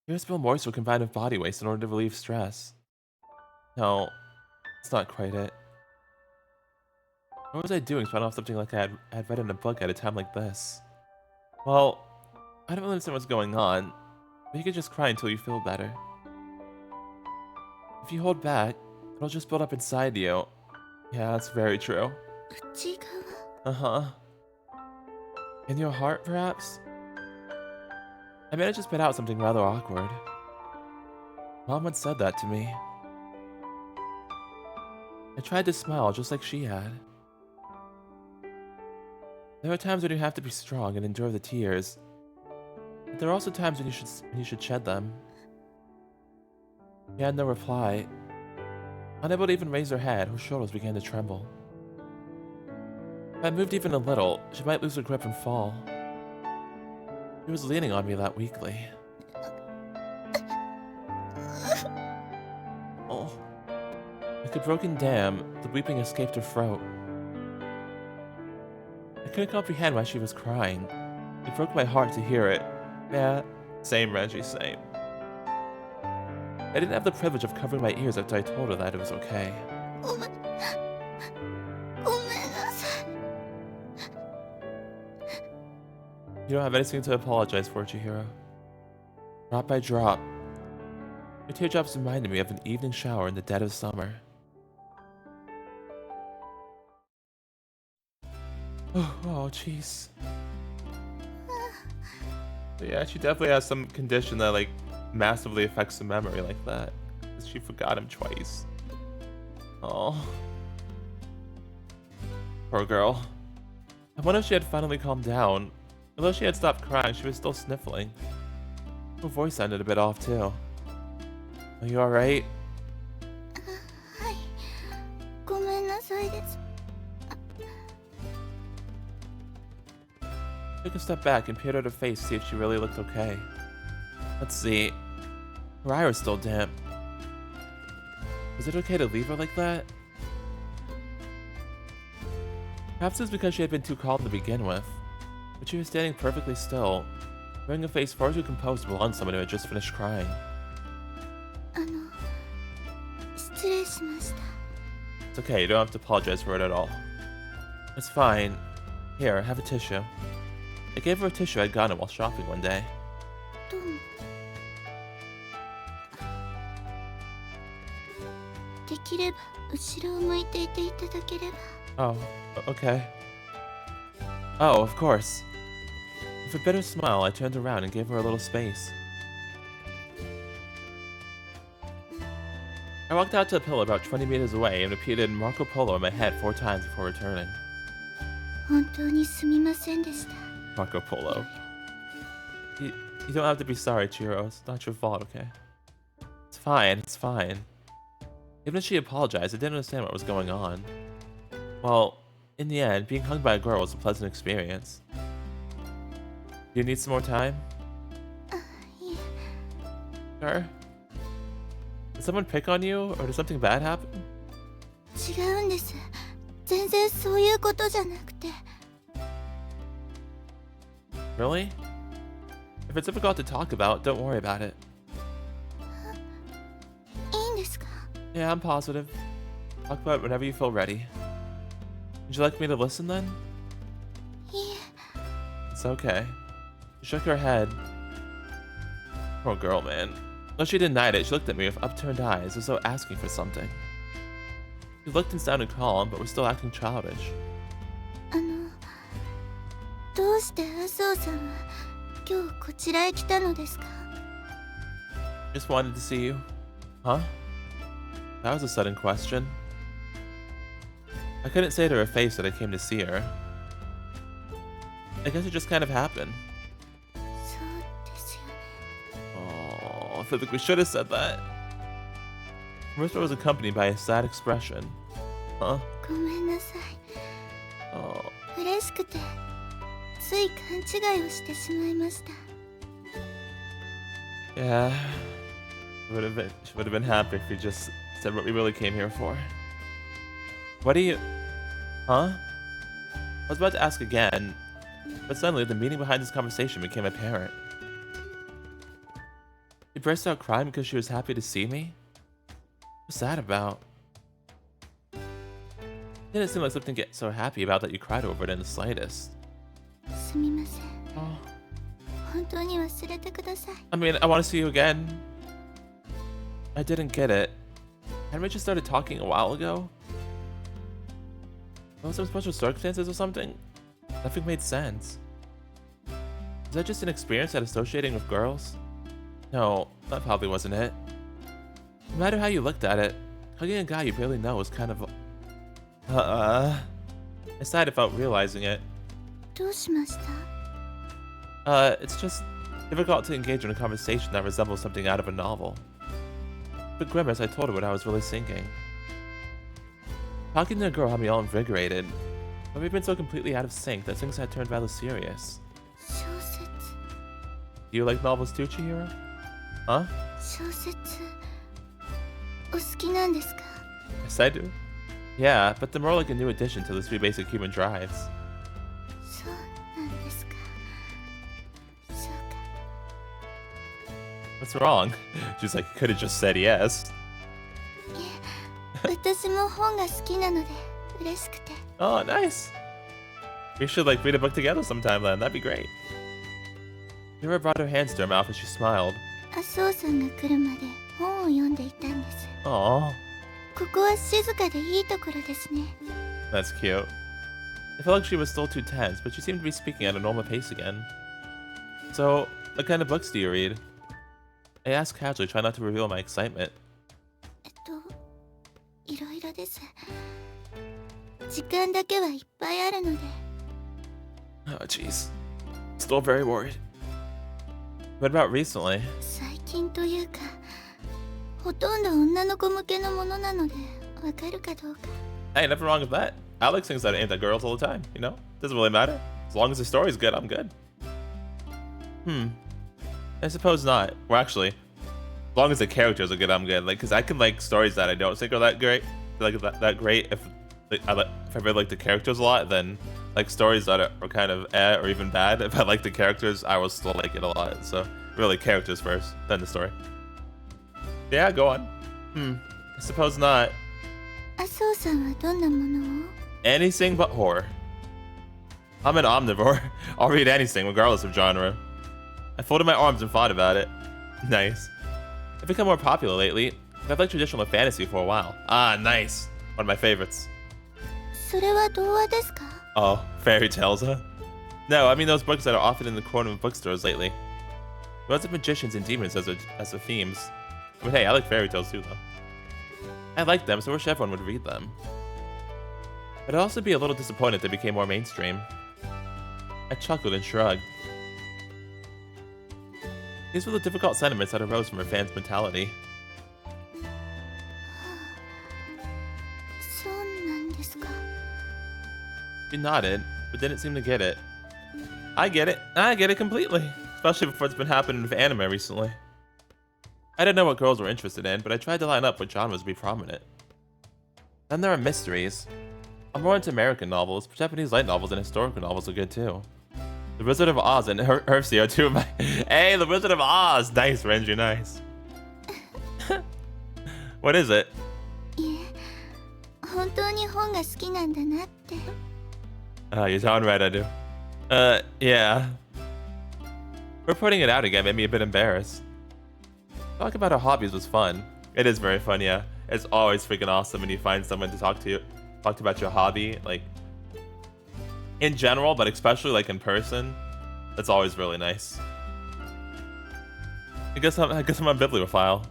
Tears spill moisture combined with body waste in order to relieve stress. No, it's not quite it. What was I doing spouting off something like I had read in a book at a time like this? Well, I don't really understand what's going on, but you can just cry until you feel better. If you hold back, it'll just build up inside you, Yeah, that's very true. 内側 Uh-huh. In your heart, perhaps? I managed to spit out something rather awkward. Mom once said that to me. I tried to smile just like she had. There are times when you have to be strong and endure the tears, but there are also times when you should shed them. She had no reply. Unable to even raise her head, her shoulders began to tremble. If I moved even a little, she might lose her grip and fall. She was leaning on me that weakly. Oh. Like a broken dam, the weeping escaped her throat. I couldn't comprehend why she was crying. It broke my heart to hear it. Yeah, same, Reggie, same. I didn't have the privilege of covering my ears after I told her that it was okay. ごめんなさい You don't have anything to apologize for, Chihiro. Drop by drop, your teardrops reminded me of an evening shower in the dead of summer. Oh, jeez. Yeah, she definitely has some condition that, like, massively affects the memory like that. 'Cause she forgot him twice. Oh. Poor girl. I wonder if she had finally calmed down. Although she had stopped crying, she was still sniffling. Her voice sounded a bit off, too. Are you alright? はい。ごめんなさいです。 Took a step back and peered at her face to see if she really looked okay. Let's see. Her eye was still damp. Was it okay to leave her like that? Perhaps it was because she had been too calm to begin with, but she was standing perfectly still, wearing a face far too composed to belong to someone who had just finished crying. 失礼しました。 It's okay, you don't have to apologize for it at all. It's fine. Here, have a tissue. I gave her a tissue I'd gotten while shopping one day. どうも。できれば後ろを向いていていただければ。 Oh, okay. Oh, of course. With a bitter smile, I turned around and gave her a little space. I walked out to a pillar about 20 meters away and repeated Marco Polo in my head 4 times before returning. 本当にすみませんでした。 Marco Polo. You don't have to be sorry, Chihiro. It's not your fault, okay? It's fine, it's fine. Even if she apologized, I didn't understand what was going on. Well, in the end, being hugged by a girl was a pleasant experience. Do you need some more time? いえ。 Sure. Did someone pick on you, or did something bad happen? 違うんです。全然そういうことじゃなくて。 Really? If it's difficult to talk about, don't worry about it. いいんですか？ Yeah, I'm positive. Talk about it whenever you feel ready. Would you like me to listen then? いえ。 It's okay. She shook her head. Poor girl, man. Though she denied it, she looked at me with upturned eyes, as though asking for something. She looked and sounded calm, but was still acting childish. どうして麻生さんは今日こちらへ来たのですか？ Just wanted to see you. Huh? That was a sudden question. I couldn't say to her face that I came to see her. I guess it just kind of happened. そうですよね。 Oh, I feel like we should have said that. Her whisper was accompanied by a sad expression. Huh? ごめんなさい。 Oh. 嬉しくてつい勘違いをしてしまいました。 Yeah. She would have been happy if you just said what we really came here for. What do you... Huh? I was about to ask again, but suddenly the meaning behind this conversation became apparent. She burst out crying because she was happy to see me? What's that about? It didn't seem like something to get so happy about that you cried over it in the slightest. すみません。 Oh. 本当に忘れてください。 I mean, I want to see you again. I didn't get it. Hadn't we just started talking a while ago? Oh, some special circumstances or something? Nothing made sense. Is that just an experience at associating with girls? No, that probably wasn't it. No matter how you looked at it, hugging a guy you barely know was kind of... I sighed without realizing it. どうしました？ It's just difficult to engage in a conversation that resembles something out of a novel. But grimace, I told her what I was really thinking. Talking to a girl had me all invigorated, but we've been so completely out of sync that things had turned rather serious. 小説 Do you like novels too, Chihiro? Huh? 小説お好きなんですか？ Yes, I do. Yeah, but they're more like a new addition to the three basic human drives. そうなんですか。そうか。 What's wrong? She's like, could have just said yes. 私も本が好きなので嬉しくて。 Oh, nice. We should like read a book together sometime then. That'd be great. Mira brought her hands to her mouth as she smiled. 麻生さんが来るまで本を読んでいたんです。 Aw, ここは静かでいいところですね。 that's cute. I felt like she was still too tense, but she seemed to be speaking at a normal pace again. So, what kind of books do you read? I asked casually, trying not to reveal my excitement. いろいろです。時間だけはいっぱいあるので。 Oh, jeez. Still very worried. What about recently? 最近というか、ほとんど女の子向けのものなので、わかるかどうか。 Hey, nothing wrong with that. I like things that are aimed at girls all the time, you know? Doesn't really matter. As long as the story's good, I'm good. I suppose not. Well, actually, as long as the characters are good, I'm good. Like, cause I can like stories that I don't think are that great. Like that great. If I really like the characters a lot, then like stories that are kind of or even bad. If I like the characters, I will still like it a lot. So really, characters first, then the story. Yeah, go on. I suppose not. 麻生さんはどんなものを？ Anything but horror. I'm an omnivore. I'll read anything, regardless of genre. I folded my arms and thought about it. Nice. I've become more popular lately, but I've liked traditional fantasy for a while. Ah, nice. One of my favorites. それは童話ですか？ Oh, fairy tales, huh? No, I mean those books that are often in the corner of bookstores lately. Lots of magicians and demons as the themes. But hey, I like fairy tales too, though. I like them, so I wish everyone would read them. But I'd also be a little disappointed if they became more mainstream. I chuckled and shrugged. These were the difficult sentiments that arose from her fans' mentality. そうなんですか。 She nodded, but didn't seem to get it. I get it. I get it completely. Especially before it's been happening with anime recently. I didn't know what girls were interested in, but I tried to line up what genres would be prominent. Then there are mysteries. I'm more into American novels, but Japanese light novels and historical novels are good too. The Wizard of Oz and Earthsea are two of my... Hey, The Wizard of Oz! Nice, Renji, nice. What is it? いえ、本当に本が好きなんだなって。 You're darn right I do. Yeah. Reporting it out again made me a bit embarrassed. Talking about our hobbies was fun. It is very fun, yeah. It's always freaking awesome when you find someone to talk to about your hobby, like in general, but especially like in person. That's always really nice. I guess I'm a bibliophile.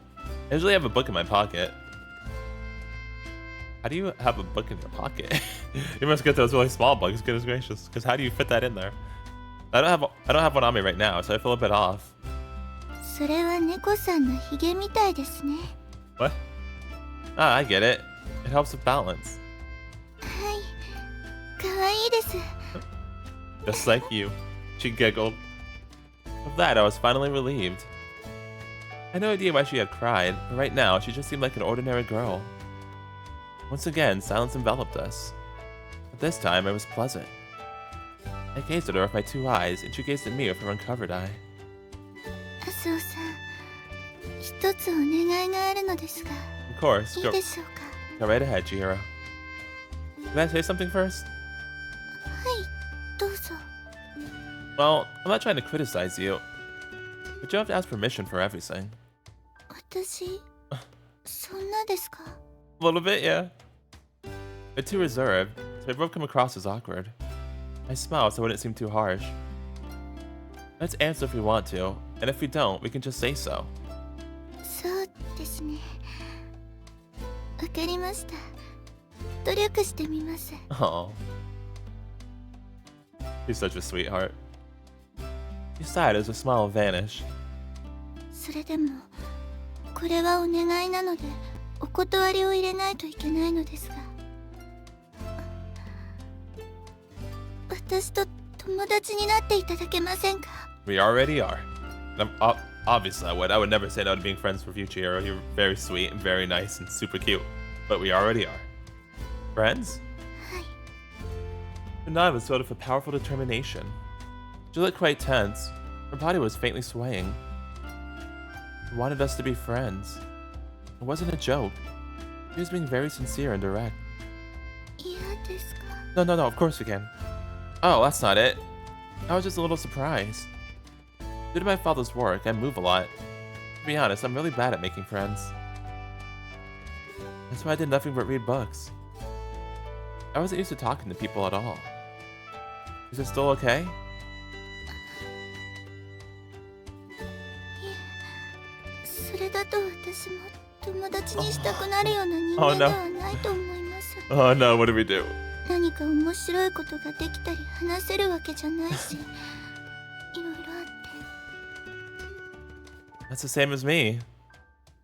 I usually have a book in my pocket. How do you have a book in your pocket? You must get those really small books. Goodness gracious! Because how do you fit that in there? I don't have one on me right now, so I feel a bit off. それは猫さんのヒゲみたいですね。 What? Ah, I get it. It helps with balance. はい、可愛いです。 Just like you. She giggled. With that, I was finally relieved. I had no idea why she had cried, but right now, she just seemed like an ordinary girl. Once again, silence enveloped us. But this time, it was pleasant. I gazed at her with my two eyes, and she gazed at me with her uncovered eye. 麻生さん、一つお願いがあるのですが、 Of course, いいでしょうか。 go right ahead, Chihiro. Can I say something first? はい、どうぞ。 Well, I'm not trying to criticize you, but you have to ask permission for everything. 私、そんなですか？ A little bit, yeah. But too reserved, They both come across as awkward. I smile so it wouldn't seem too harsh. Let's answer if we want to, and if we don't, we can just say so. そうですね。わかりました。努力してみます。 Oh. He's such a sweetheart. He sighed as a smile vanished. それでも、これはお願いなので、お断りを入れないといけないのですが。私と友達になっていただけませんか? We already are. Obviously, I would never say no to being friends with you, Chihiro. You're very sweet and very nice and super cute. But we already are. Friends? はい。 Her nod was filled with a powerful determination. She looked quite tense. Her body was faintly swaying. She wanted us to be friends. It wasn't a joke. She was being very sincere and direct. 嫌ですか? No, of course we can. Oh, that's not it. I was just a little surprised. Due to my father's work, I move a lot. To be honest, I'm really bad at making friends. That's why I did nothing but read books. I wasn't used to talking to people at all. Is it still okay? それだと私も友達にしたくなるような人間ではないと思います。 Oh no, what do we do? 何か面白いことができたり話せるわけじゃないし、いろいろあって。 That's the same as me.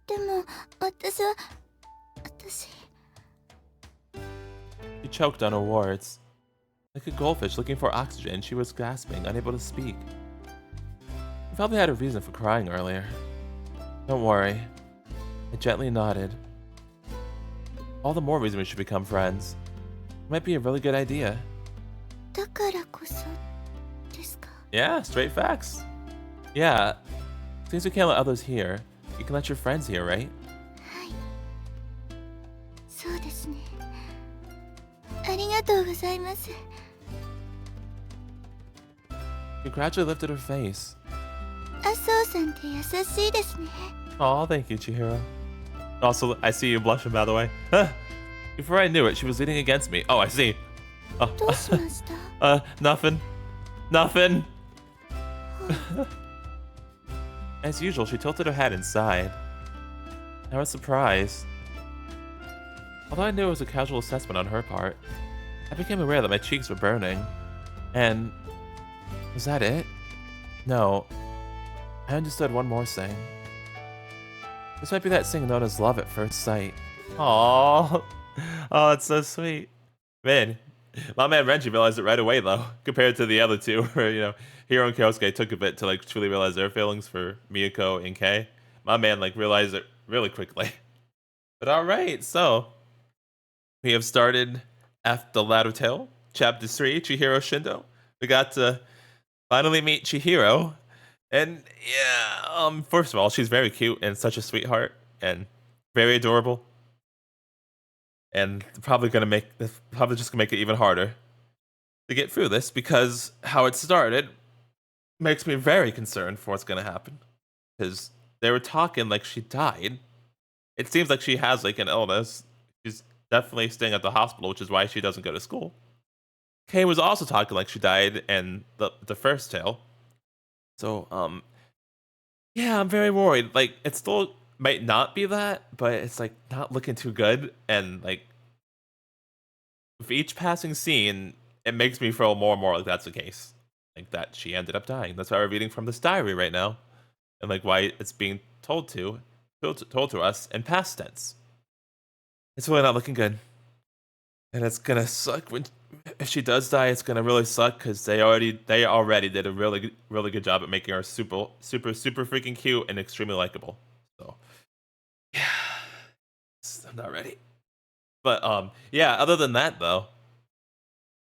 でも私 She choked on her words. Like a goldfish looking for oxygen, she was gasping, unable to speak. She probably had a reason for crying earlier. Don't worry. I gently nodded. All the more reason we should become friends. It might be a really good idea. だからこそですか? Yeah, straight facts. Yeah. Since we can't let others hear, you can let your friends hear, right? はい。そうですね。ありがとうございます。 She gradually lifted her face. 麻生さんって優しいですね。 Aw, thank you, Chihiro. Also, I see you blushing, by the way. Before I knew it, she was leaning against me. Oh, I see. どうしました? Nothing. Nothing. As usual, she tilted her head and sighed. I was surprised. Although I knew it was a casual assessment on her part, I became aware that my cheeks were burning. And... was that it? No. I understood one more thing. This might be that thing known as love at first sight. Aww. Oh, it's so sweet. Man, my man Renji realized it right away, though, compared to the other two, where, you know, Hiro and Kyosuke took a bit to, like, truly realize their feelings for Miyako and Kei. My man, like, realized it really quickly. But alright, so, we have started F the Latter Tale, Chapter 3, Chihiro Shindou. We got to finally meet Chihiro. And, yeah, first of all, she's very cute and such a sweetheart and very adorable. And probably just gonna make it even harder to get through this because how it started makes me very concerned for what's gonna happen. Because they were talking like she died. It seems like she has like an illness. She's definitely staying at the hospital, which is why she doesn't go to school. Kay was also talking like she died in the first tale. So, yeah, I'm very worried. Like, it still might not be that, but it's, like, not looking too good. And, like, with each passing scene, it makes me feel more and more like that's the case. Like, that she ended up dying. That's why we're reading from this diary right now. And, like, why it's being told to us in past tense. It's really not looking good. And it's gonna suck if she does die. It's gonna really suck because they already did a really good job at making her super freaking cute and extremely likable. So yeah, I'm not ready. But yeah. Other than that, though,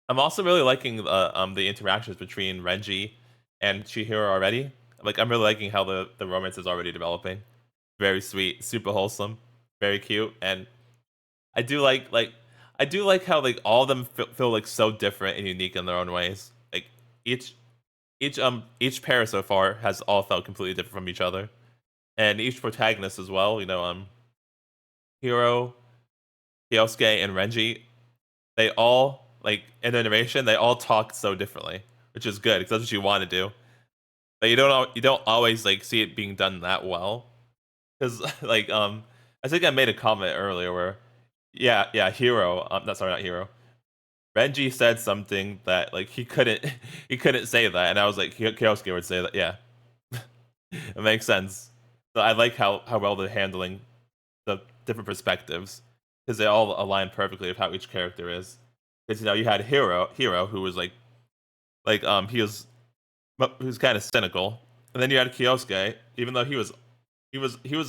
I'm also really liking the interactions between Renji and Chihiro already. Like, I'm really liking how the romance is already developing. Very sweet, super wholesome, very cute, and I do like how like all of them feel like so different and unique in their own ways. Like each pair so far has all felt completely different from each other, and each protagonist as well. You know, Hiro, Kyosuke, and Renji, they all like in the narration, they all talk so differently, which is good because that's what you want to do. But you don't always like see it being done that well. Because like I think I made a comment earlier where yeah Hero not sorry not Hero Renji said something that like he couldn't he couldn't say that, and I was like Kyosuke would say that. Yeah, it makes sense. So I like how well they're handling the different perspectives because they all align perfectly with how each character is. Because you had Hero who was he was kind of cynical, and then you had Kyosuke, even though he was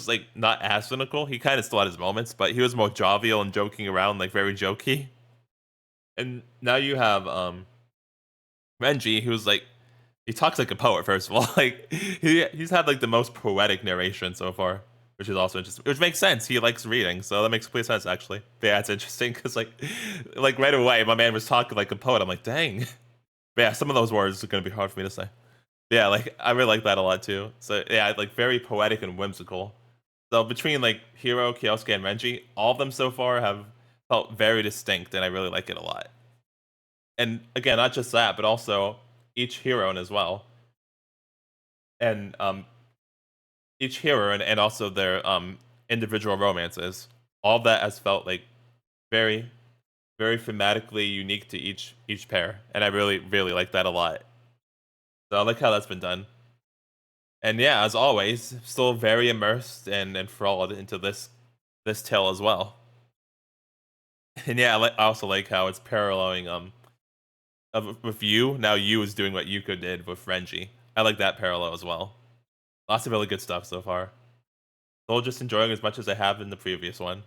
like not as cynical. He kind of still had his moments, but he was more jovial and joking around, like very jokey. And now you have Renji, who's like he talks like a poet. First of all, like he's had like the most poetic narration so far, which is also interesting. Which makes sense. He likes reading, so that makes complete sense actually. But yeah, it's interesting because like right away, my man was talking like a poet. I'm like, dang. But yeah, some of those words are gonna be hard for me to say. Yeah, like I really like that a lot too. So yeah, like very poetic and whimsical. So between like Hiro, Kyosuke, and Renji, all of them so far have felt very distinct, and I really like it a lot. And again, not just that, but also each hero as well, and each hero and also their individual romances. All of that has felt like very, very thematically unique to each pair, and I really like that a lot. So I like how that's been done. And yeah, as always, still very immersed and enthralled into this tale as well. And yeah, I also like how it's paralleling with you. Now you is doing what Yuuko did with Renji. I like that parallel as well. Lots of really good stuff so far. Still just enjoying as much as I have in the previous one.